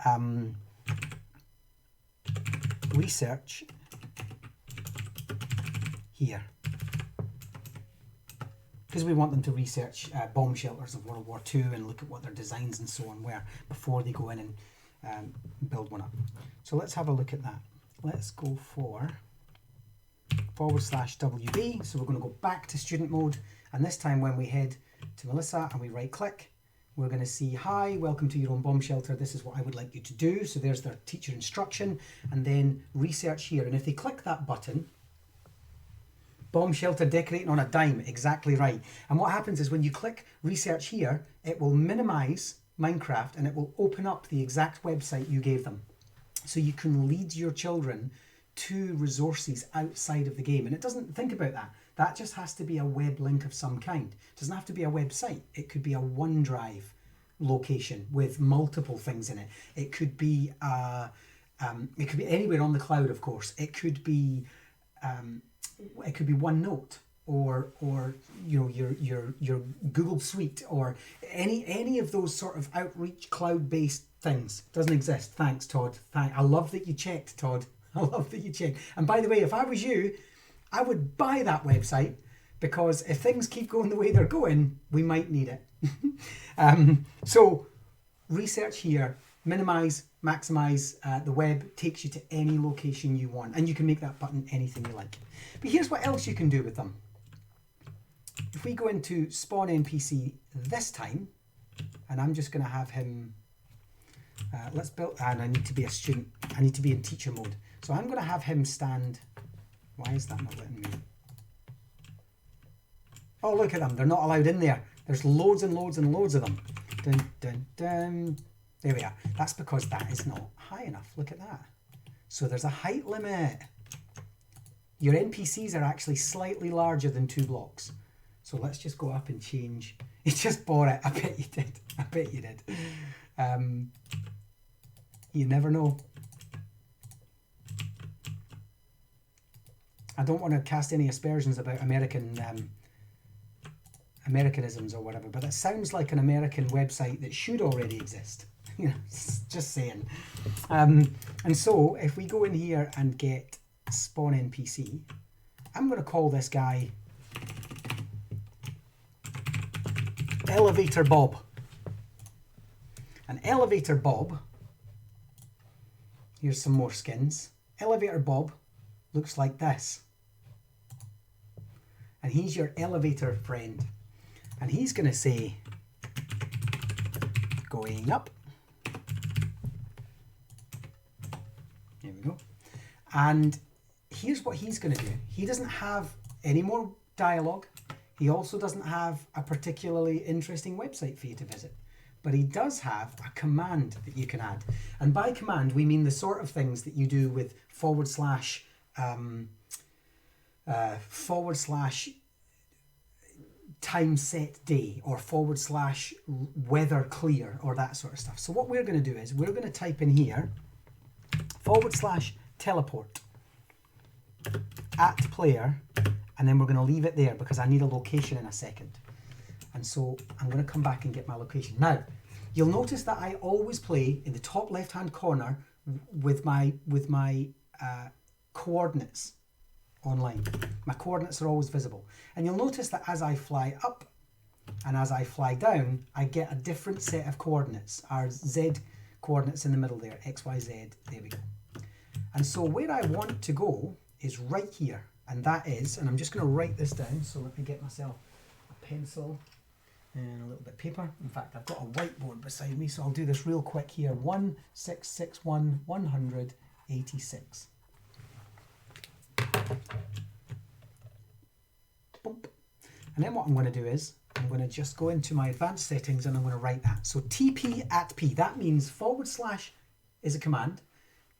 research here. Because we want them to research bomb shelters of World War II and look at what their designs and so on were before they go in and build one up. So let's have a look at that. Let's go for /WB. So we're going to go back to student mode, and this time when we head to Melissa and we right click, we're going to see, hi, welcome to your own bomb shelter. This is what I would like you to do. So there's their teacher instruction, and then research here. And if they click that button, bomb shelter decorating on a dime, exactly right. And what happens is when you click research here, it will minimize Minecraft and it will open up the exact website you gave them. So you can lead your children to resources outside of the game. And it doesn't think about that. That just has to be a web link of some kind. It doesn't have to be a website. It could be a OneDrive location with multiple things in it. It could be anywhere on the cloud, of course. It could be OneNote. or you know, your Google Suite, or any of those sort of outreach cloud-based things. Doesn't exist. Thanks, Todd. I love that you checked, Todd. I love that you checked. And by the way, if I was you, I would buy that website, because if things keep going the way they're going, we might need it. So research here, minimize, maximize. The web takes you to any location you want, and you can make that button anything you like. But here's what else you can do with them. If we go into spawn NPC this time, and I'm just going to have him, let's build, and I need to be a student, I need to be in teacher mode. So I'm going to have him stand, why is that not letting me? Oh, look at them, they're not allowed in there. There's loads and loads and loads of them. Dun, dun, dun. There we are. That's because that is not high enough. Look at that. So there's a height limit. Your NPCs are actually slightly larger than 2 blocks. So let's just go up and change. You just bought it. I bet you did. I bet you did. You never know. I don't want to cast any aspersions about Americanisms or whatever, but that sounds like an American website that should already exist. You know, just saying. And so if we go in here and get spawn NPC, I'm going to call this guy Elevator Bob. And Elevator Bob, here's some more skins. Elevator Bob looks like this. And he's your elevator friend. And he's going to say, going up. There we go. And here's what he's going to do. He doesn't have any more dialogue. He also doesn't have a particularly interesting website for you to visit. But he does have a command that you can add. And by command, we mean the sort of things that you do with / time set day, or / weather clear, or that sort of stuff. So what we're going to do is we're going to type in here / teleport at player, and then we're going to leave it there because I need a location in a second. And so I'm going to come back and get my location. Now, you'll notice that I always play in the top left-hand corner with my coordinates online. My coordinates are always visible. And you'll notice that as I fly up and as I fly down, I get a different set of coordinates. Our Z coordinates in the middle there, X, Y, Z, there we go. And so where I want to go is right here. And that is, and I'm just going to write this down, so let me get myself a pencil and a little bit of paper. In fact, I've got a whiteboard beside me, so I'll do this real quick here. 1661,186. Bump. And then what I'm going to do is I'm going to just go into my advanced settings and I'm going to write that. So TP at P, that means / is a command,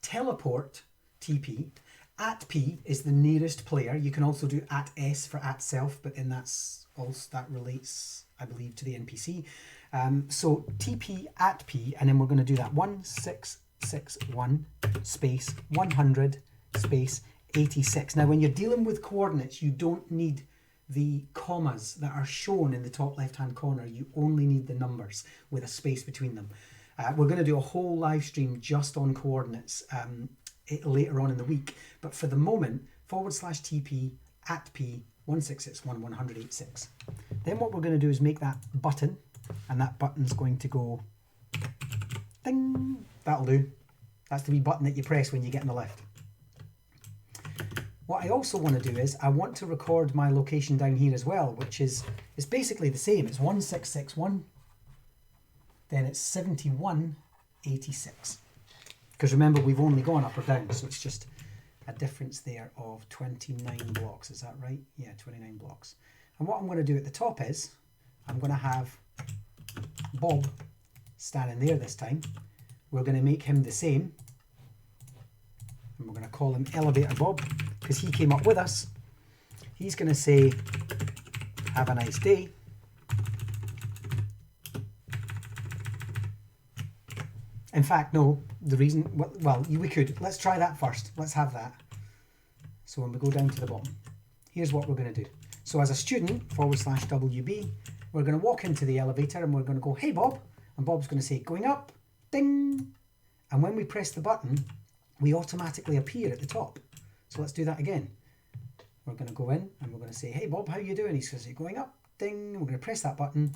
teleport TP, at P is the nearest player. You can also do at S for at self, but then that relates, I believe, to the NPC. So TP at P, and then we're going to do that 1661 space 100 space 86. Now, when you're dealing with coordinates, you don't need the commas that are shown in the top left-hand corner. You only need the numbers with a space between them. We're going to do a whole live stream just on coordinates later on in the week. But for the moment, / TP at P 1661 186. Then what we're going to do is make that button, and that button's going to go ding. That'll do. That's the wee button that you press when you get in the lift. What I also want to do is I want to record my location down here as well, which is basically the same. It's 1661, then it's 7186. Because remember, we've only gone up or down, so it's just a difference there of 29 blocks. Is that right? Yeah, 29 blocks. And what I'm going to do at the top is I'm going to have Bob standing there this time. We're going to make him the same. And we're going to call him Elevator Bob because he came up with us. He's going to say, have a nice day. In fact, no, the reason, well, we could. Let's try that first. Let's have that. So when we go down to the bottom, here's what we're going to do. So as a student, /WB, we're going to walk into the elevator and we're going to go, hey Bob, and Bob's going to say, going up, ding. And when we press the button, we automatically appear at the top. So let's do that again. We're going to go in and we're going to say, hey Bob, how you doing? He's going to say, going up, ding. We're going to press that button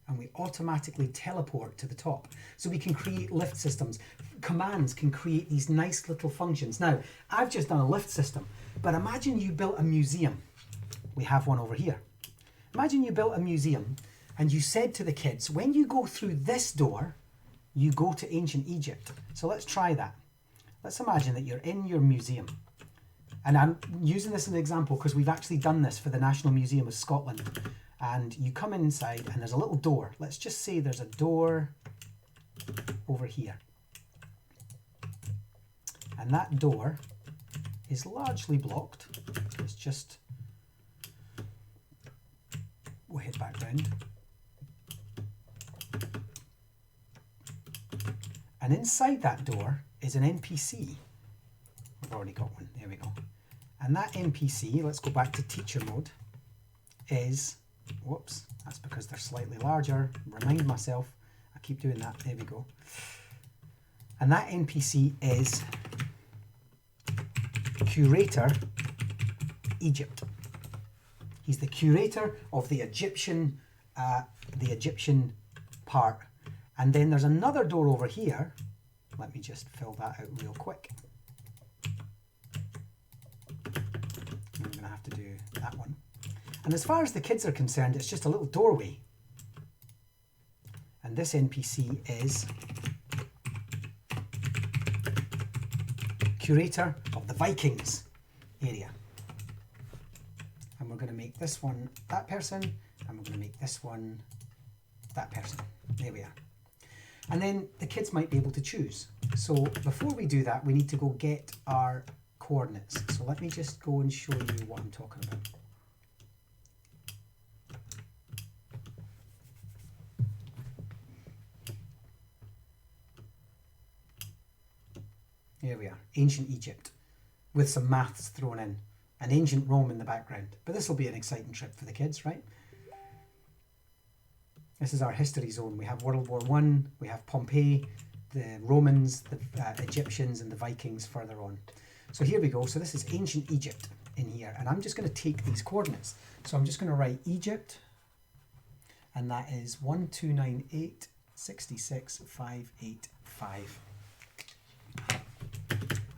and we automatically teleport to the top. So we can create lift systems. Commands can create these nice little functions. Now, I've just done a lift system, but imagine you built a museum. We have one over here. Imagine you built a museum and you said to the kids, when you go through this door, you go to ancient Egypt. So let's try that. Let's imagine that you're in your museum. And I'm using this as an example because we've actually done this for the National Museum of Scotland. And you come inside and there's a little door. Let's just say there's a door over here. And that door is largely blocked. It's just, we'll head back round. And inside that door is an NPC. We've already got one, there we go. And that NPC, let's go back to teacher mode, is, whoops, that's because they're slightly larger. Remind myself, I keep doing that, there we go. And that NPC is Curator Egypt. He's the curator of the Egyptian part. And then there's another door over here. Let me just fill that out real quick. I'm going to have to do that one. And as far as the kids are concerned, it's just a little doorway. And this NPC is Curator of the Vikings area. And we're going to make this one that person, and we're going to make this one that person. There we are. And then the kids might be able to choose. So before we do that, we need to go get our coordinates. So let me just go and show you what I'm talking about. Here we are, ancient Egypt, with some maths thrown in, and ancient Rome in the background. But this will be an exciting trip for the kids, right? This is our history zone. We have World War I, we have Pompeii, the Romans, the Egyptians, and the Vikings further on. So here we go. So this is ancient Egypt in here, and I'm just going to take these coordinates. So I'm just going to write Egypt, and that is 1298,66,585.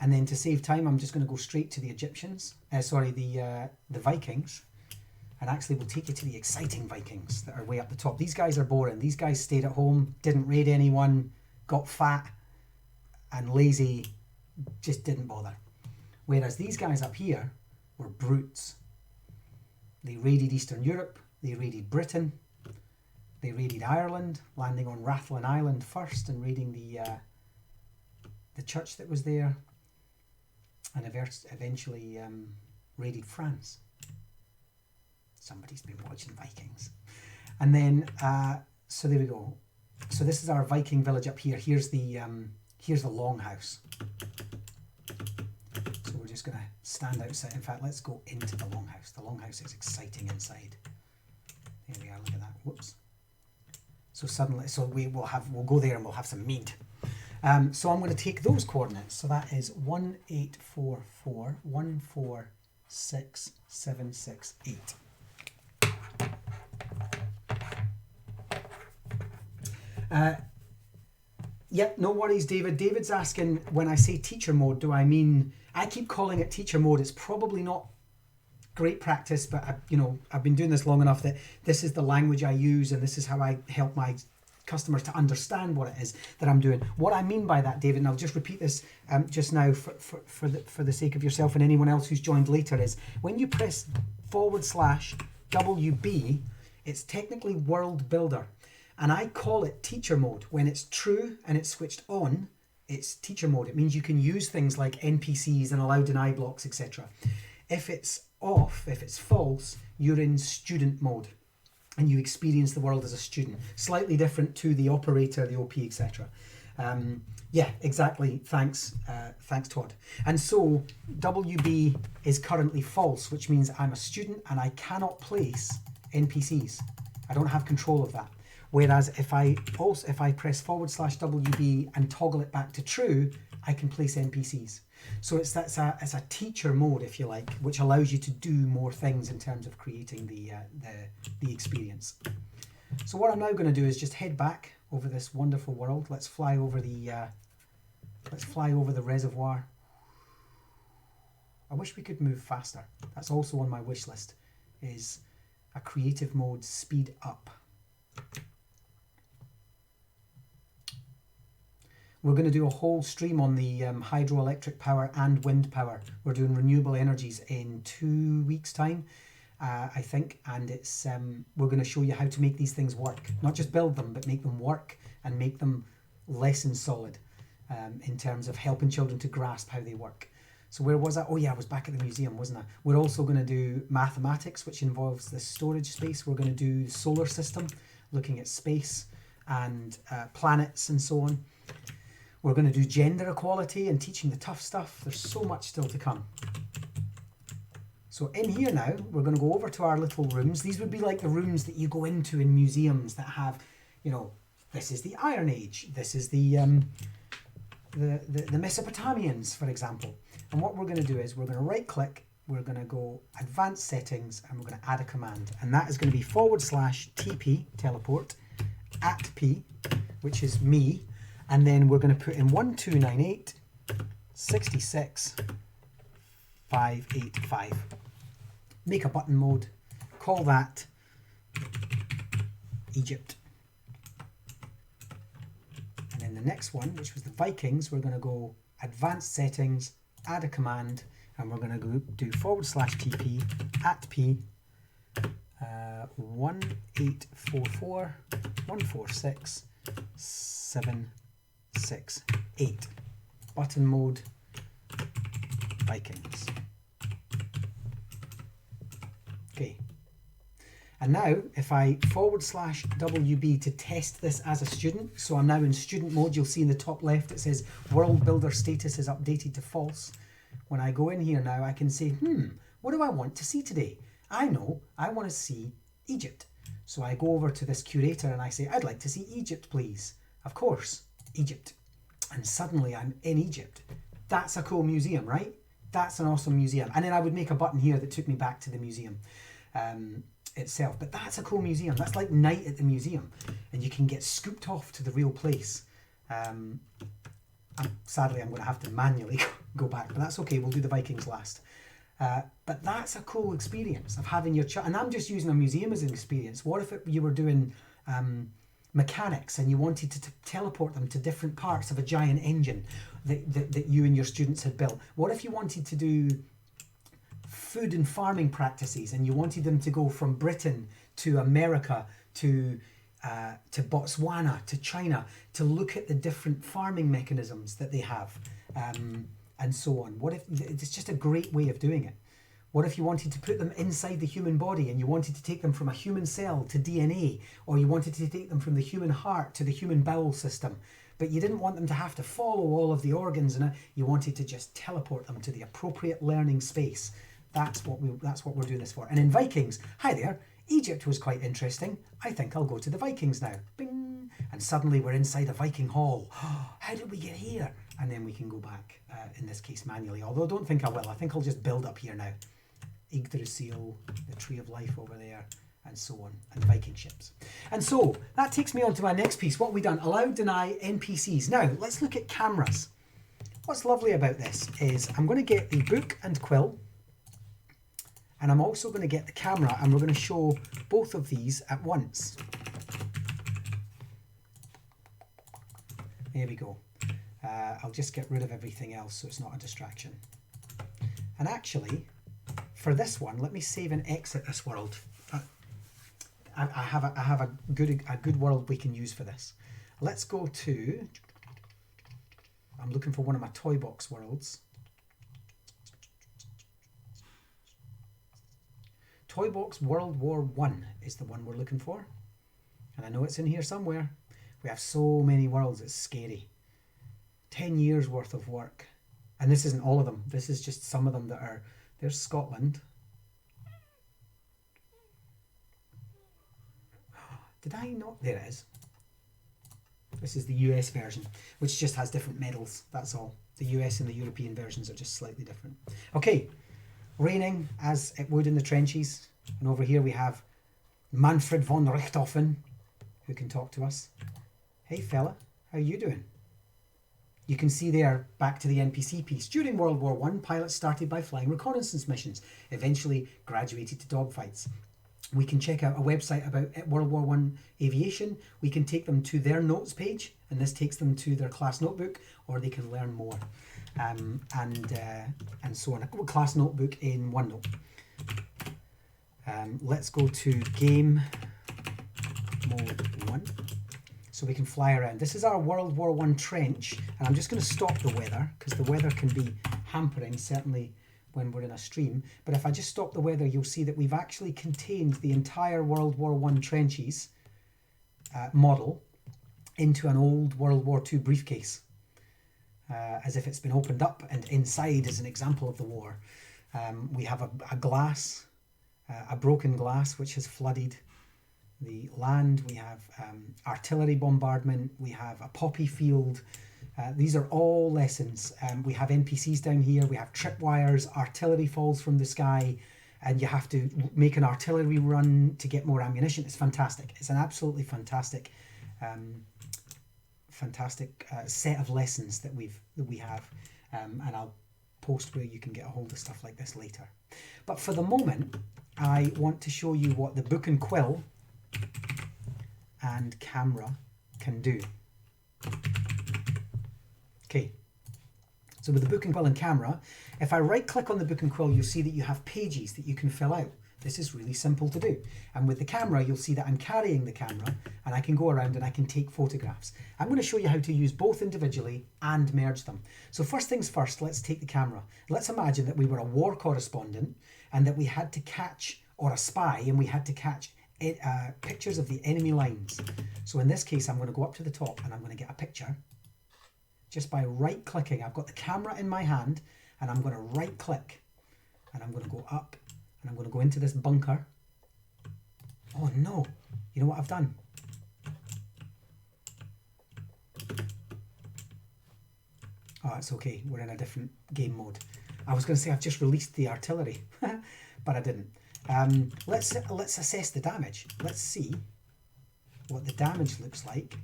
And then to save time, I'm just going to go straight to the Egyptians, the Vikings. And actually we'll take you to the exciting Vikings that are way up the top. These guys are boring. These guys stayed at home, didn't raid anyone, got fat and lazy, just didn't bother. Whereas these guys up here were brutes. They raided Eastern Europe, they raided Britain, they raided Ireland, landing on Rathlin Island first and raiding the church that was there, and eventually raided France. Somebody's been watching Vikings. And then, so there we go. So this is our Viking village up here. Here's the longhouse. So we're just going to stand outside. In fact, let's go into the longhouse. The longhouse is exciting inside. There we are, look at that. Whoops. So suddenly, we'll go there and we'll have some mead. So I'm going to take those coordinates. So that is 1844146768. Yep, no worries, David. David's asking, when I say teacher mode, do I mean, I keep calling it teacher mode. It's probably not great practice, but I've been doing this long enough that this is the language I use and this is how I help my customers to understand what it is that I'm doing. What I mean by that, David, and I'll just repeat this just now for the sake of yourself and anyone else who's joined later, is when you press /WB, it's technically World Builder. And I call it teacher mode. When it's true and it's switched on, it's teacher mode. It means you can use things like NPCs and allow deny blocks, etc. If it's off, if it's false, you're in student mode and you experience the world as a student. Slightly different to the operator, the OP, etc. Yeah, exactly. Thanks, Todd. And so WB is currently false, which means I'm a student and I cannot place NPCs. I don't have control of that. Whereas if I press /WB and toggle it back to true, I can place NPCs. So it's a teacher mode, if you like, which allows you to do more things in terms of creating the experience. So what I'm now going to do is just head back over this wonderful world. Let's fly over the reservoir. I wish we could move faster. That's also on my wish list, is a creative mode speed up. We're going to do a whole stream on the hydroelectric power and wind power. We're doing renewable energies in 2 weeks' time, I think, and it's we're going to show you how to make these things work. Not just build them, but make them work and make them lesson solid in terms of helping children to grasp how they work. So where was I? Oh yeah, I was back at the museum, wasn't I? We're also going to do mathematics, which involves the storage space. We're going to do solar system, looking at space and planets and so on. We're going to do gender equality and teaching the tough stuff. There's so much still to come. So in here now, we're going to go over to our little rooms. These would be like the rooms that you go into in museums that have, you know, this is the Iron Age. This is the Mesopotamians, for example. And what we're going to do is we're going to right click, we're going to go advanced settings, and we're going to add a command. And that is going to be /TP, teleport, @P, which is me. And then we're going to put in 1298.66.585. Make a button mode. Call that Egypt. And then the next one, which was the Vikings, we're going to go advanced settings, add a command, and we're going to go do /TP @P 1844.146.768. Button mode, Vikings. Okay. And now if I /WB to test this as a student, so I'm now in student mode, you'll see in the top left it says world builder status is updated to false. When I go in here now, I can say, what do I want to see today? I know I want to see Egypt. So I go over to this curator and I say, I'd like to see Egypt, please. Of course, Egypt. And suddenly I'm in Egypt. That's a cool museum, right? That's an awesome museum. And then I would make a button here that took me back to the museum itself. But that's a cool museum. That's like night at the museum. And you can get scooped off to the real place. Sadly, I'm going to have to manually go back, but that's okay. We'll do the Vikings last. But that's a cool experience of having your child. And I'm just using a museum as an experience. What if you were doing mechanics and you wanted to teleport them to different parts of a giant engine that you and your students had built? What if you wanted to do food and farming practices and you wanted them to go from Britain to America to Botswana to China to look at the different farming mechanisms that they have and so on? What if it's just a great way of doing it? What if you wanted to put them inside the human body and you wanted to take them from a human cell to DNA, or you wanted to take them from the human heart to the human bowel system, but you didn't want them to have to follow all of the organs and you wanted to just teleport them to the appropriate learning space? That's what we're doing this for. And in Vikings, hi there, Egypt was quite interesting. I think I'll go to the Vikings now. Bing! And suddenly we're inside a Viking hall. How did we get here? And then we can go back, in this case manually, although I don't think I will. I think I'll just build up here now. Yggdrasil, the Tree of Life over there, and so on, and Viking ships. And so that takes me on to my next piece. What have we done? Allow, deny, NPCs. Now, let's look at cameras. What's lovely about this is I'm going to get the book and quill, and I'm also going to get the camera, and we're going to show both of these at once. There we go. I'll just get rid of everything else so it's not a distraction. And actually, for this one, let me save and exit this world. I have a good world we can use for this. Let's go to, I'm looking for one of my toy box worlds. Toy Box World War I is the one we're looking for. And I know it's in here somewhere. We have so many worlds, it's scary. 10 years worth of work. And this isn't all of them. This is just some of them that are, there's Scotland. Did I not? There it is. This is the US version, which just has different medals. That's all. The US and the European versions are just slightly different. Okay, raining as it would in the trenches. And over here we have Manfred von Richthofen, who can talk to us. Hey fella, how you doing? You can see there, back to the NPC piece. During World War I, pilots started by flying reconnaissance missions, eventually graduated to dogfights. We can check out a website about World War I aviation. We can take them to their notes page, and this takes them to their class notebook, or they can learn more, and so on. A class notebook in OneNote. Let's go to game mode 1. So we can fly around. This is our World War I trench, and I'm just going to stop the weather, because the weather can be hampering, certainly when we're in a stream. But if I just stop the weather, you'll see that we've actually contained the entire World War I trenches model into an old World War II briefcase, as if it's been opened up, and inside is an example of the war. We have a glass, a broken glass which has flooded the land. We have artillery bombardment. We have a poppy field. These are all lessons. We have NPCs down here. We have tripwires. Artillery falls from the sky, and you have to make an artillery run to get more ammunition. It's fantastic. It's an absolutely fantastic, set of lessons that we have, and I'll post where you can get a hold of stuff like this later. But for the moment, I want to show you what the book and quill and camera can do. Okay, so with the book and quill and camera, if I right click on the book and quill, you'll see that you have pages that you can fill out. This is really simple to do. And with the camera, you'll see that I'm carrying the camera, and I can go around and I can take photographs. I'm going to show you how to use both individually and merge them. So first things first, let's take the camera. Let's imagine that we were a war correspondent and that we had to catch, or a spy, and we had to catch pictures of the enemy lines. So in this case, I'm going to go up to the top and I'm going to get a picture. Just by right clicking, I've got the camera in my hand, and I'm going to right click, and I'm going to go up, and I'm going to go into this bunker. Oh no, you know what I've done? Oh, it's okay, we're in a different game mode. I was going to say I've just released the artillery, but I didn't. Let's assess the damage. Let's see what the damage looks like.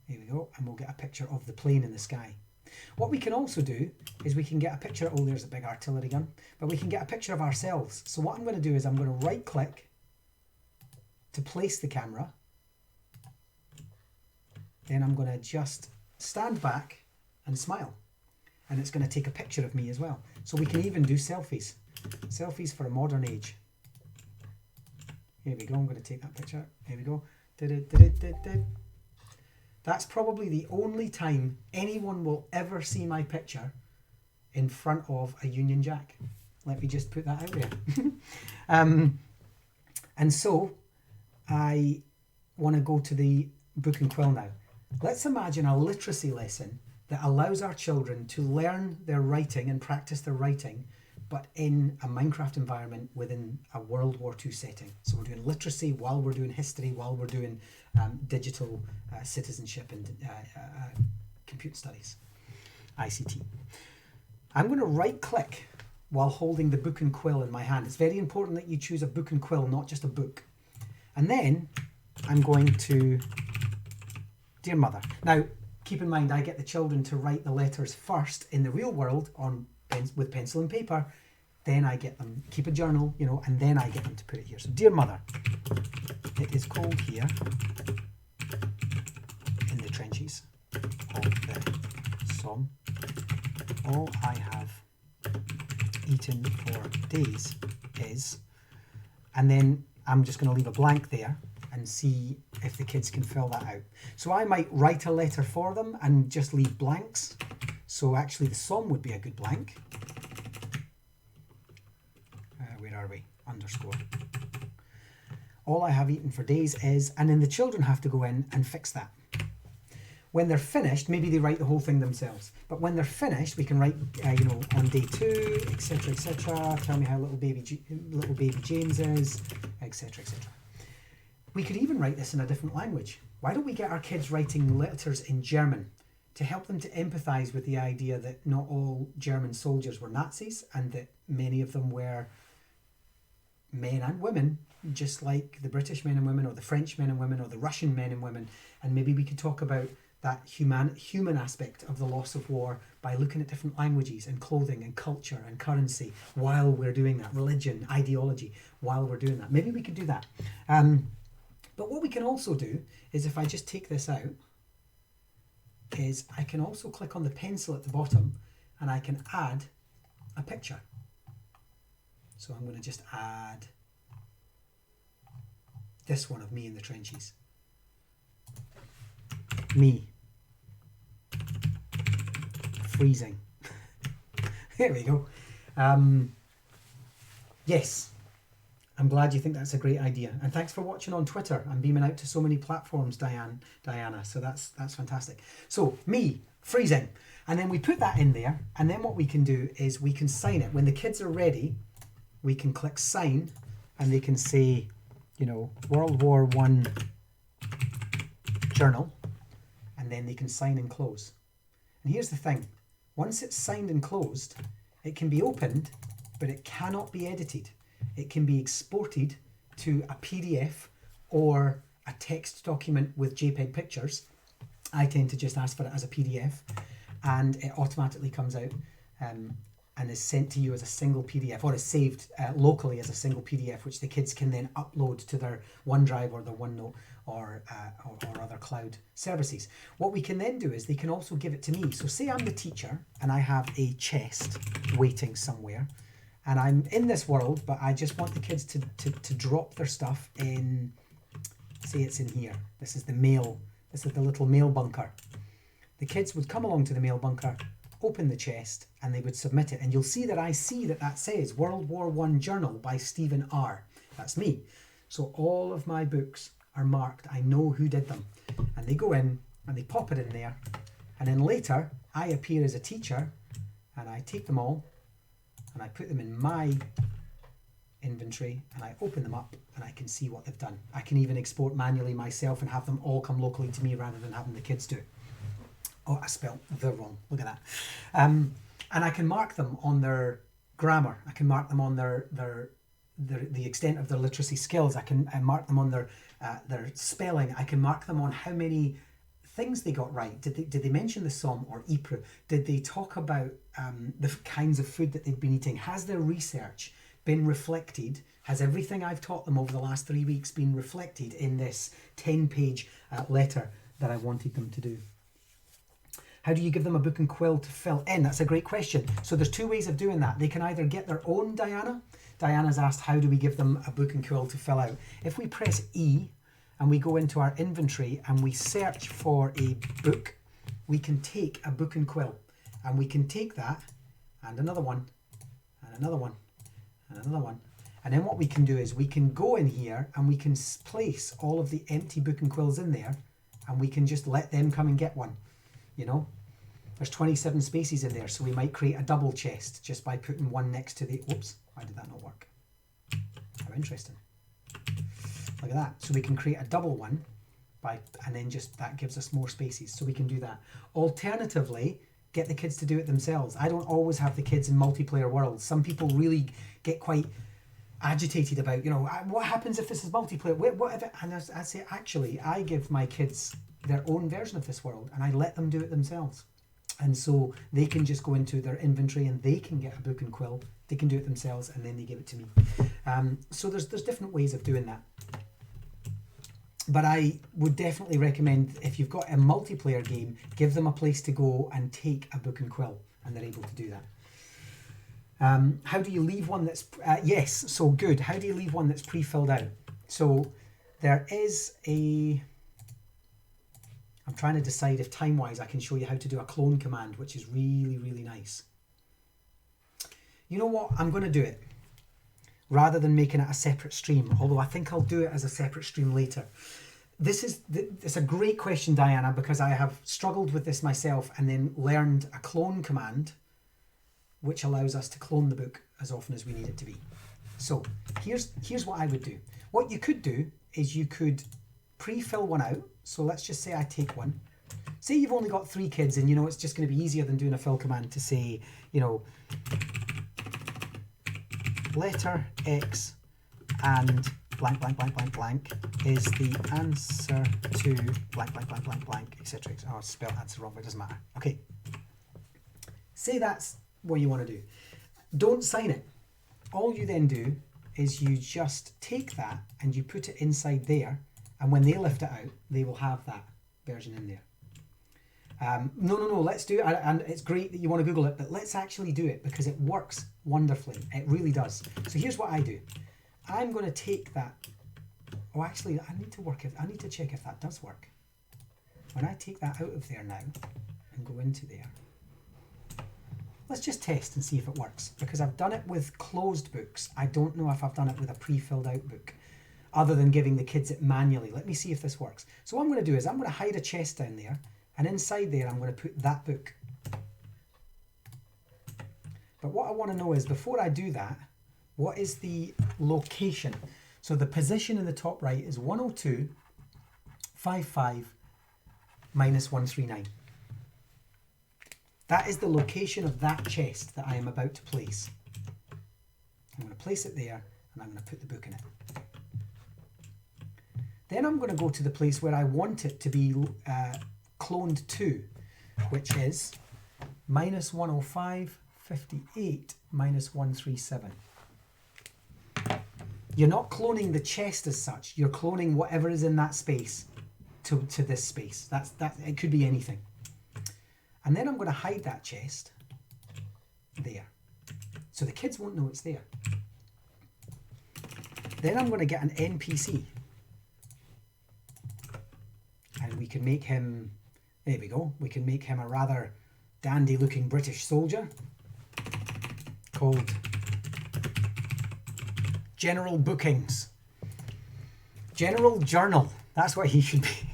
Here we go, and we'll get a picture of the plane in the sky. What we can also do is we can get a picture, oh there's a big artillery gun, but we can get a picture of ourselves. So what I'm going to do is I'm going to right click to place the camera, then I'm going to just stand back and smile, and it's going to take a picture of me as well. So we can even do selfies. Selfies for a modern age. Here we go, I'm going to take that picture. Here we go. That's probably the only time anyone will ever see my picture in front of a Union Jack. Let me just put that out there. And so I want to go to the book and quill now. Let's imagine a literacy lesson that allows our children to learn their writing and practice their writing, but in a Minecraft environment within a World War II setting. So we're doing literacy while we're doing history, while we're doing digital citizenship and computer studies, ICT. I'm going to right click while holding the book and quill in my hand. It's very important that you choose a book and quill, not just a book. And then I'm going to Dear Mother. Now, keep in mind, I get the children to write the letters first in the real world with pencil and paper. Then I get them, keep a journal, you know, and then I get them to put it here. So, Dear Mother, it is cold here in the trenches of the Somme. All I have eaten for days is, and then I'm just going to leave a blank there and see if the kids can fill that out. So I might write a letter for them and just leave blanks. So actually the Somme would be a good blank. Where are we? Underscore. All I have eaten for days is, and then the children have to go in and fix that. When they're finished, maybe they write the whole thing themselves. But when they're finished, we can write, on day 2, etc., etc. Tell me how little baby James is, etc., etc. We could even write this in a different language. Why don't we get our kids writing letters in German to help them to empathise with the idea that not all German soldiers were Nazis and that many of them were men and women, just like the British men and women or the French men and women or the Russian men and women. And maybe we could talk about that human aspect of the loss of war by looking at different languages and clothing and culture and currency while we're doing that, religion, ideology, while we're doing that. Maybe we could do that. But what we can also do is, if I just take this out, is I can also click on the pencil at the bottom and I can add a picture. So I'm going to just add this one of me in the trenches. Me. Freezing. There we go. Yes. I'm glad you think that's a great idea. And thanks for watching on Twitter. I'm beaming out to so many platforms, Diana. So that's fantastic. So, me, freezing. And then we put that in there. And then what we can do is we can sign it. When the kids are ready, we can click sign. And they can say, World War I journal. And then they can sign and close. And here's the thing. Once it's signed and closed, it can be opened, but it cannot be edited. It can be exported to a PDF or a text document with JPEG pictures. I tend to just ask for it as a PDF, and it automatically comes out and is sent to you as a single PDF, or is saved locally as a single PDF, which the kids can then upload to their OneDrive or their OneNote or other cloud services. What we can then do is they can also give it to me. So say I'm the teacher and I have a chest waiting somewhere, and I'm in this world, but I just want the kids to drop their stuff in, say it's in here. This is the little mail bunker. The kids would come along to the mail bunker, open the chest, and they would submit it. And you'll see that that says World War I Journal by Stephen R. That's me. So all of my books are marked. I know who did them. And they go in and they pop it in there. And then later, I appear as a teacher and I take them all and I put them in my inventory and I open them up and I can see what they've done. I can even export manually myself and have them all come locally to me rather than having the kids do it. Oh, I spelled the wrong. Look at that. And I can mark them on their grammar. I can mark them on the extent of their literacy skills. I can mark them on their spelling. I can mark them on how many things they got right. Did they mention the Somme or Ypres? Did they talk about the kinds of food that they've been eating? Has their research been reflected? Has everything I've taught them over the last 3 weeks been reflected in this 10-page letter that I wanted them to do? How do you give them a book and quill to fill in? That's a great question. So there's 2 ways of doing that. They can either get their own Diana. Diana's asked, how do we give them a book and quill to fill out? If we press E and we go into our inventory and we search for a book, we can take a book and quill. And we can take that and another one and another one and another one. And then what we can do is we can go in here and we can place all of the empty book and quills in there, and we can just let them come and get one. There's 27 spaces in there, so we might create a double chest just by putting one next to the... Whoops, why did that not work? How interesting. Look at that. So we can create a double one and then just that gives us more spaces, so we can do that. Alternatively, get the kids to do it themselves. I don't always have the kids in multiplayer worlds. Some people really get quite agitated about, what happens if this is multiplayer? What if it... And I say, actually, I give my kids their own version of this world and I let them do it themselves. And so they can just go into their inventory and they can get a book and quill. They can do it themselves and then they give it to me. So there's different ways of doing that. But I would definitely recommend, if you've got a multiplayer game, give them a place to go and take a book and quill, and they're able to do that. How do you leave one that's... yes, so good. How do you leave one that's pre-filled out? So there is a... I'm trying to decide if time-wise I can show you how to do a clone command, which is really, really nice. You know what? I'm going to do it. rather than making it a separate stream, although I think I'll do it as a separate stream later. It's a great question, Diana, because I have struggled with this myself and then learned a clone command which allows us to clone the book as often as we need it to be. So here's what I would do. What you could do is you could pre-fill one out. So let's just say I take one. Say you've only got 3 kids and you know it's just going to be easier than doing a fill command to say, you know, letter X and blank, blank, blank, blank, blank is the answer to blank, blank, blank, blank, blank, etc. Oh, I spelled answer wrong, but it doesn't matter. Okay. Say that's what you want to do. Don't sign it. All you then do is you just take that and you put it inside there, and when they lift it out, they will have that version in there. No, let's do it. And it's great that you want to Google it, but let's actually do it because it works wonderfully. It really does. So here's what I do. I'm going to take that. Oh, actually, I need to check if that does work. When I take that out of there now and go into there, let's just test and see if it works, because I've done it with closed books. I don't know if I've done it with a pre-filled out book, other than giving the kids it manually. Let me see if this works. So what I'm going to do is I'm going to hide a chest down there, and inside there I'm going to put that book. But what I want to know is, before I do that, what is the location? So the position in the top right is 102.55 minus 139. That is the location of that chest that I am about to place. I'm going to place it there, and I'm going to put the book in it. Then I'm going to go to the place where I want it to be cloned to, which is minus 105.58 minus 137. You're not cloning the chest as such. You're cloning whatever is in that space to this space. It could be anything. And then I'm going to hide that chest there, so the kids won't know it's there. Then I'm going to get an NPC, and we can make him, there we go, we can make him a rather dandy looking British soldier called General Bookings. General Journal, that's what he should be.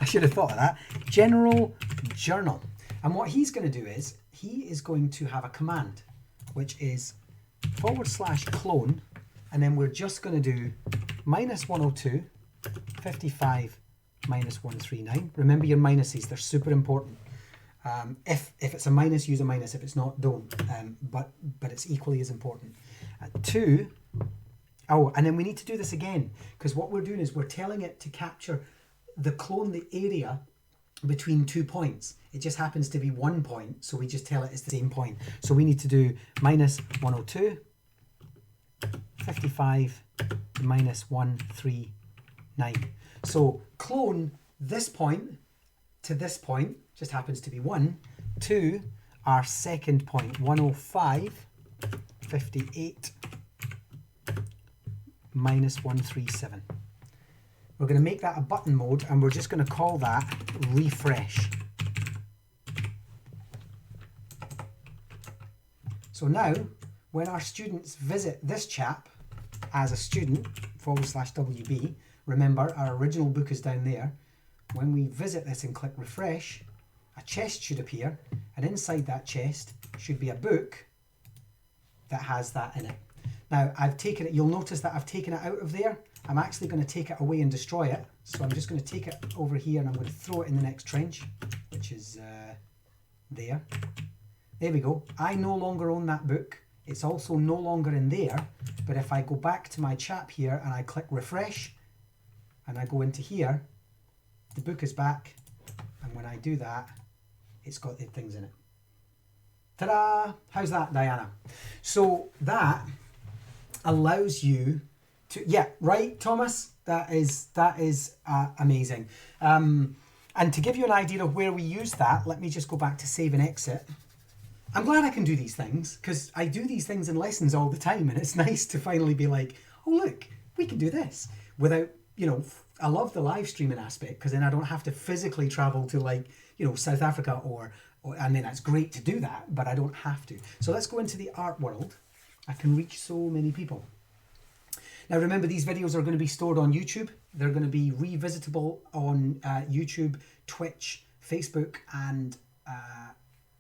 I should have thought of that. General Journal. And what he's going to do is, he is going to have a command, which is /clone, and then we're just going to do minus 102.55 minus 139. Remember your minuses, they're super important. If it's a minus, use a minus. If it's not, don't. But it's equally as important. And then we need to do this again, because what we're doing is we're telling it to capture the area between 2 points. It just happens to be 1 point, so we just tell it it's the same point. So we need to do minus 102.55 minus 139. So clone this point to this point, just happens to be 1, to our second point, 105.58 minus 137. We're going to make that a button mode, and we're just going to call that refresh. So now, when our students visit this chap as a student, /WB, remember our original book is down there. When we visit this and click refresh, a chest should appear, and inside that chest should be a book that has that in it. Now, I've taken it, you'll notice that I've taken it out of there. I'm actually going to take it away and destroy it. So I'm just going to take it over here, and I'm going to throw it in the next trench, which is there. There we go. I no longer own that book. It's also no longer in there. But if I go back to my chap here and I click refresh and I go into here, the book is back. And when I do that, it's got the things in it. Ta-da! How's that, Diana? So that allows you to, yeah, right, Thomas? That is amazing. And to give you an idea of where we use that, let me just go back to save and exit. I'm glad I can do these things, because I do these things in lessons all the time, and it's nice to finally be like, oh look, we can do this without, I love the live streaming aspect, because then I don't have to physically travel to South Africa or I mean, that's great to do that, but I don't have to. So let's go into the art world. I can reach so many people. Now remember, these videos are going to be stored on YouTube. They're going to be revisitable on YouTube, Twitch, Facebook, and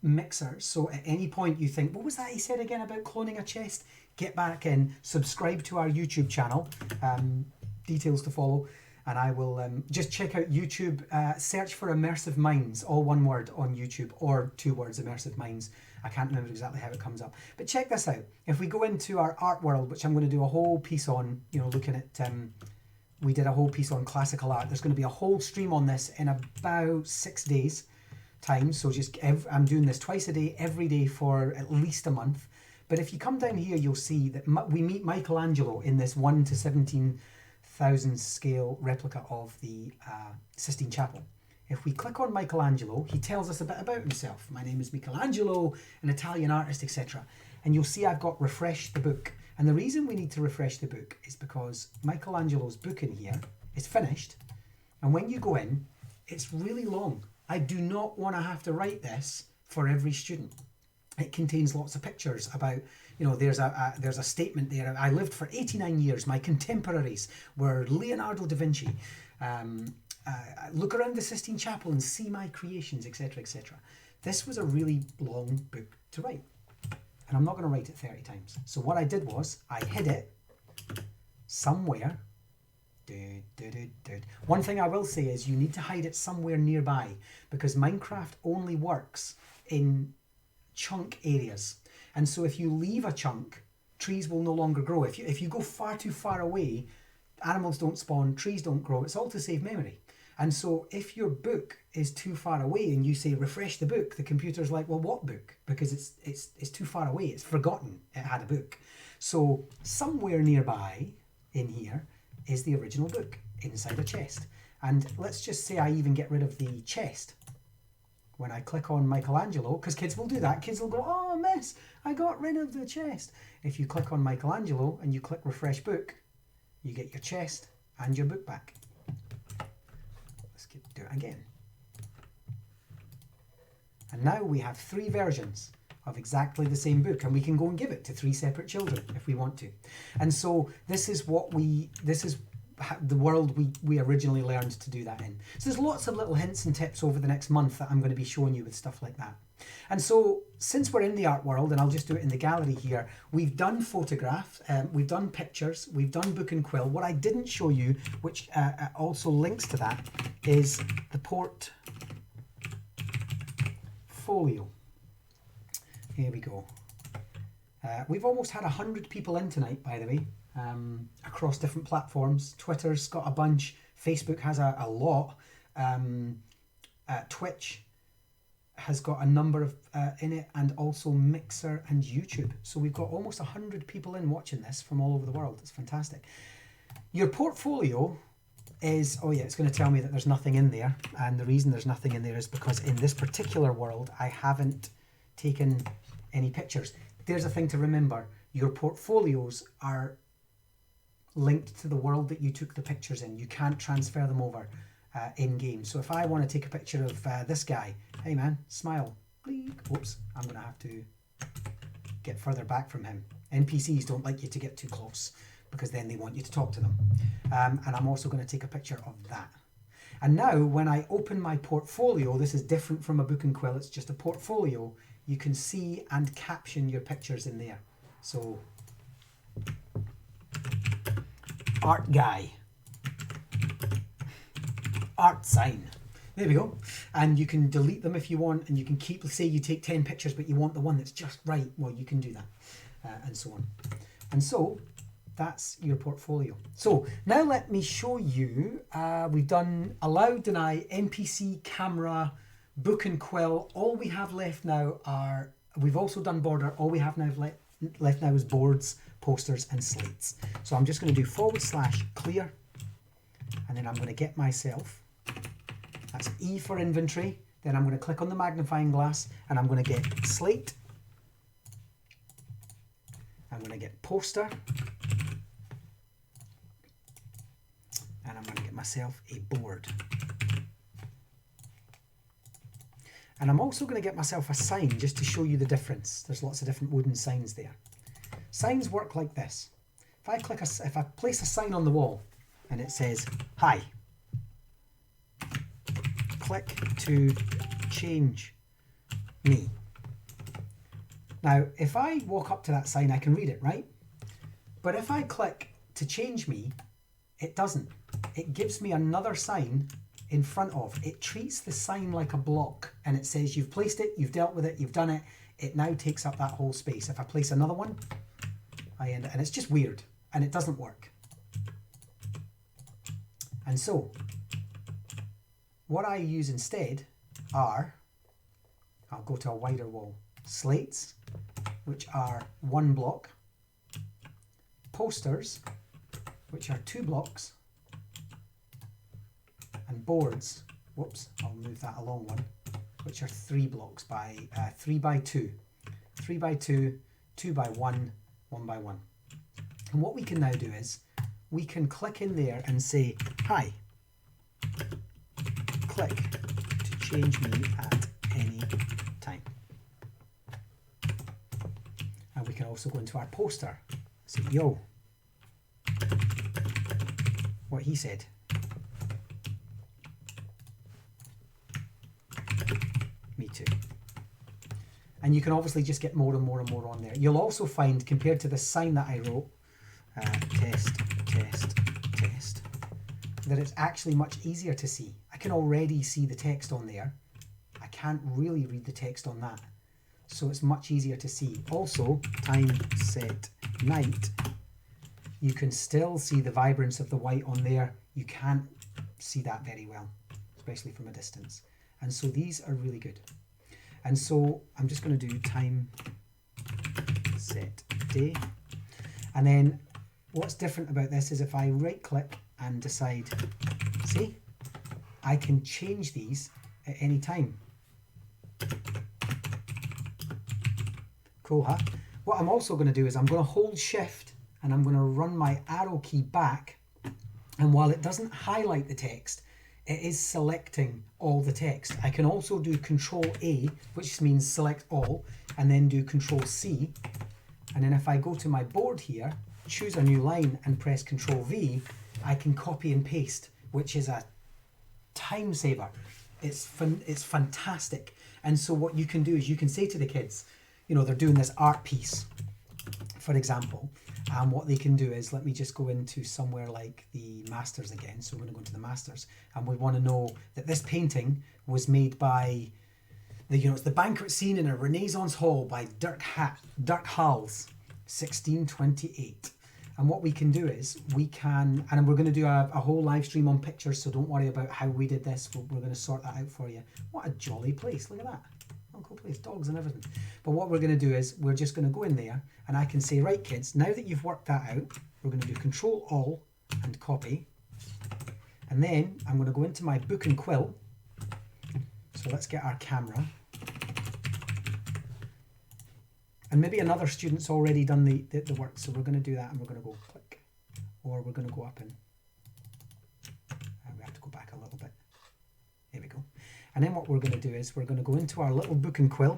Mixer. So at any point you think, what was that he said again about cloning a chest? Get back in, subscribe to our YouTube channel. Details to follow. And I will just check out YouTube, search for Immersive Minds, all one word on YouTube, or 2 words, Immersive Minds. I can't remember exactly how it comes up. But check this out. If we go into our art world, which I'm going to do a whole piece on, you know, looking at, we did a whole piece on classical art. There's going to be a whole stream on this in about 6 days time. So just, I'm doing this twice a day, every day for at least a month. But if you come down here, you'll see that we meet Michelangelo in this 1 to 17,000 scale replica of the Sistine Chapel. If we click on Michelangelo, he tells us a bit about himself. My name is Michelangelo, an Italian artist, etc. And you'll see I've got refresh the book. And the reason we need to refresh the book is because Michelangelo's book in here is finished. And when you go in, it's really long. I do not want to have to write this for every student. It contains lots of pictures about, you know, there's a statement there. I lived for 89 years. My contemporaries were Leonardo da Vinci. Look around the Sistine Chapel and see my creations, etc., etc. This was a really long book to write. And I'm not going to write it 30 times. So what I did was I hid it somewhere. One thing I will say is you need to hide it somewhere nearby, because Minecraft only works in chunk areas. And so if you leave a chunk, trees will no longer grow. If you go far too far away, animals don't spawn, trees don't grow. It's all to save memory. And so if your book is too far away and you say refresh the book, the computer's like, well, what book? Because it's too far away. It's forgotten it had a book. So somewhere nearby in here is the original book inside a chest. And let's just say I even get rid of the chest. When I click on Michelangelo, because kids will do that, kids will go, oh, miss, I got rid of the chest. If you click on Michelangelo and you click refresh book, you get your chest and your book back. Let's do it again. And now we have 3 versions of exactly the same book, and we can go and give it to 3 separate children if we want to. And so this is the world we originally learned to do that in. So there's lots of little hints and tips over the next month that I'm going to be showing you with stuff like that. And so since we're in the art world, and I'll just do it in the gallery here, we've done photographs, we've done pictures, we've done book and quill. What I didn't show you, which also links to that, is the portfolio. Here we go. We've almost had 100 people in tonight, by the way. Across different platforms. Twitter's got a bunch, Facebook has a lot, Twitch has got a number of in it, and also Mixer and YouTube. So we've got almost 100 people in watching this from all over the world. It's fantastic. Your portfolio is, oh yeah, it's going to tell me that there's nothing in there, and the reason there's nothing in there is because in this particular world I haven't taken any pictures. There's a thing to remember. Your portfolios are linked to the world that you took the pictures in. You can't transfer them over in game. So if I want to take a picture of this guy, hey man, smile, bleep. Whoops, I'm going to have to get further back from him. NPCs don't like you to get too close because then they want you to talk to them. And I'm also going to take a picture of that. And now when I open my portfolio, this is different from a book and quill, it's just a portfolio. You can see and caption your pictures in there. So art guy, art sign, there we go. And you can delete them if you want, and you can keep, say you take 10 pictures but you want the one that's just right, well you can do that, and so on. And so that's your portfolio. So now let me show you, we've done allow, deny, NPC, camera, book and quill. All we have left now are, we've also done border, all we have now left now is boards, posters and slates. So I'm just going to do / clear, and then I'm going to get myself, that's E for inventory, then I'm going to click on the magnifying glass and I'm going to get slate, I'm going to get poster, and I'm going to get myself a board. And I'm also going to get myself a sign just to show you the difference. There's lots of different wooden signs there. Signs work like this. if I place a sign on the wall and it says, hi, click to change me. Now, if I walk up to that sign, I can read it, right? But if I click to change me, it doesn't. It gives me another sign in front of. It treats the sign like a block and it says you've placed it, you've dealt with it, you've done it. It now takes up that whole space. If I place another one, I end it, and it's just weird and it doesn't work. And so what I use instead are, I'll go to a wider wall, slates, which are 1 block, posters, which are 2 blocks, and boards, whoops, I'll move that along one, which are 3 blocks by 3 by 2, 3 by 2, 2 by 1, 1 by 1. And what we can now do is we can click in there and say, hi, click to change me at any time. And we can also go into our poster, say, yo, what he said. Me too. And you can obviously just get more and more and more on there. You'll also find, compared to the sign that I wrote, test, test, test, that it's actually much easier to see. I can already see the text on there. I can't really read the text on that. So it's much easier to see. Also, time, set, night, you can still see the vibrance of the white on there. You can't see that very well, especially from a distance. And so these are really good. And so I'm just going to do time, set, day. And then what's different about this is if I right click and decide, see, I can change these at any time. Cool, huh? What I'm also going to do is I'm going to hold shift and I'm going to run my arrow key back. And while it doesn't highlight the text, it is selecting all the text. I can also do Control A, which means select all, and then do Control C. And then if I go to my board here, choose a new line and press Control V, I can copy and paste, which is a time saver. It's fantastic. And so what you can do is you can say to the kids, you know, they're doing this art piece, for example, and what they can do is, let me just go into somewhere like the Masters again. So we're going to go into the Masters, and we want to know that this painting was made by it's the banquet scene in a Renaissance hall by Dirk Hals, 1628. And what we can do is we can, and we're going to do a whole live stream on pictures, so don't worry about how we did this. We're going to sort that out for you. What a jolly place, look at that. Cool place, dogs and everything. But what we're going to do is we're just going to go in there and I can say, right kids, now that you've worked that out, we're going to do Control All and copy. And then I'm going to go into my book and quill. So let's get our camera. And maybe another student's already done the work, so we're going to do that and we're going to go click. Or we're going to go up and we have to go back a little bit. Here we go. And then what we're going to do is we're going to go into our little book and quill,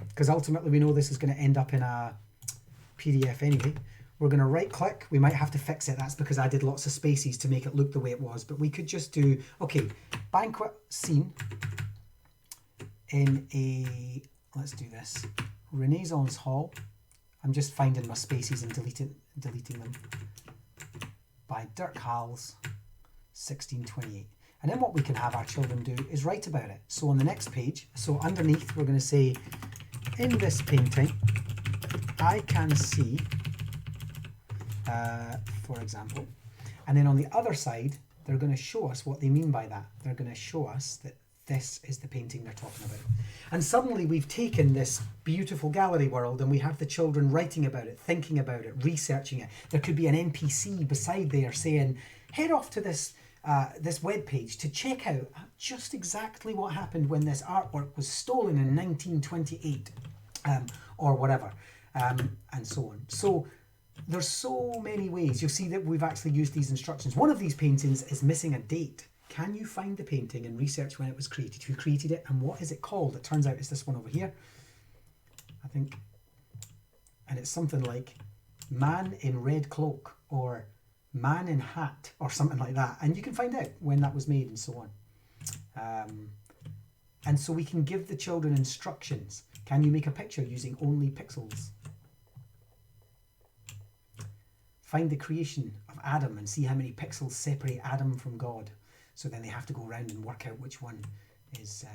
because ultimately we know this is going to end up in a PDF anyway. We're going to right click. We might have to fix it. That's because I did lots of spaces to make it look the way it was. But we could just do, okay, banquet scene in a, let's do this, Renaissance hall. I'm just finding my spaces and deleting them. By Dirk Hals, 1628. And then what we can have our children do is write about it. So on the next page, so underneath we're going to say, in this painting, I can see, for example, and then on the other side, they're going to show us what they mean by that. They're going to show us that this is the painting they're talking about. And suddenly we've taken this beautiful gallery world and we have the children writing about it, thinking about it, researching it. There could be an NPC beside there saying, head off to this web page to check out just exactly what happened when this artwork was stolen in 1928 or whatever, and so on. So there's so many ways. You'll see that we've actually used these instructions. One of these paintings is missing a date. Can you find the painting and research when it was created, who created it, and what is it called? It turns out it's this one over here. I think and it's something like man in red cloak or man in hat or something like that, and you can find out when that was made and so on. And so we can give the children instructions. Can you make a picture using only pixels? Find the creation of Adam and see how many pixels separate Adam from God. So then they have to go around and work out which one is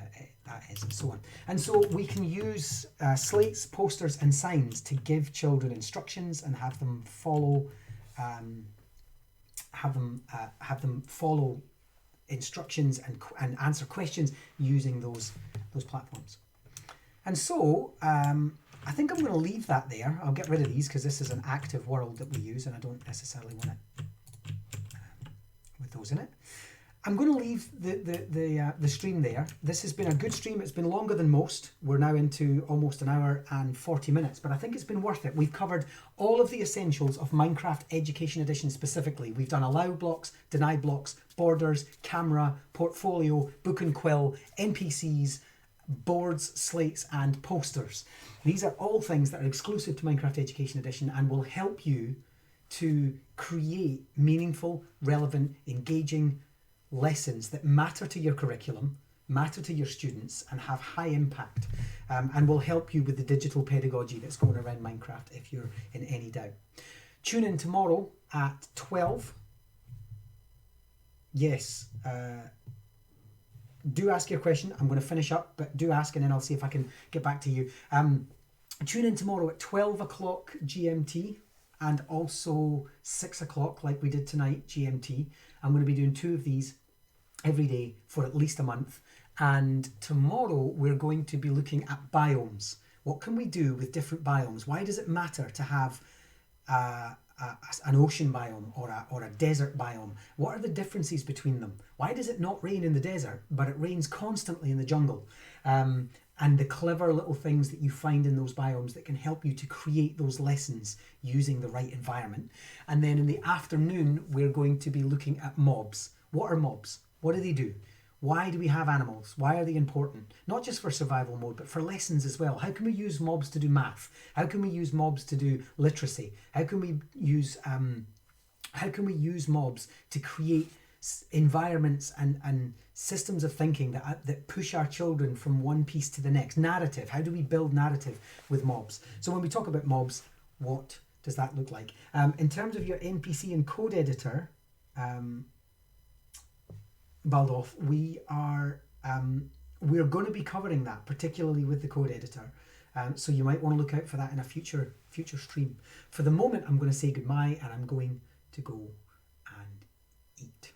that is, and so on. And so we can use slates, posters and signs to give children instructions and have them follow follow instructions and answer questions using those platforms. And so I think I'm going to leave that there. I'll get rid of these because this is an active world that we use and I don't necessarily want it with those in it. I'm going to leave the stream there. This has been a good stream. It's been longer than most. We're now into almost an hour and 40 minutes, but I think it's been worth it. We've covered all of the essentials of Minecraft Education Edition specifically. We've done allow blocks, deny blocks, borders, camera, portfolio, book and quill, NPCs, boards, slates and posters. These are all things that are exclusive to Minecraft Education Edition and will help you to create meaningful, relevant, engaging lessons that matter to your curriculum, matter to your students and have high impact, and will help you with the digital pedagogy that's going around Minecraft if you're in any doubt. Tune in tomorrow at 12. Yes, do ask your question. I'm going to finish up, but do ask and then I'll see if I can get back to you. Tune in tomorrow at 12 o'clock GMT and also 6 o'clock like we did tonight GMT. I'm going to be doing 2 of these every day for at least a month. And tomorrow we're going to be looking at biomes. What can we do with different biomes? Why does it matter to have an ocean biome or a desert biome? What are the differences between them? Why does it not rain in the desert, but it rains constantly in the jungle? And the clever little things that you find in those biomes that can help you to create those lessons using the right environment. And then in the afternoon, we're going to be looking at mobs. What are mobs? What do they do? Why do we have animals? Why are they important? Not just for survival mode, but for lessons as well. How can we use mobs to do math? How can we use mobs to do literacy? How can we use mobs to create environments and systems of thinking that push our children from one piece to the next? Narrative. How do we build narrative with mobs? So when we talk about mobs, what does that look like? In terms of your NPC and code editor, Baldolf, we're going to be covering that, particularly with the code editor. So you might want to look out for that in a future stream. For the moment, I'm going to say goodbye and I'm going to go and eat.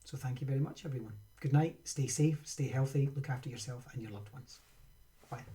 So thank you very much, everyone. Good night, stay safe, stay healthy, look after yourself and your loved ones. Bye.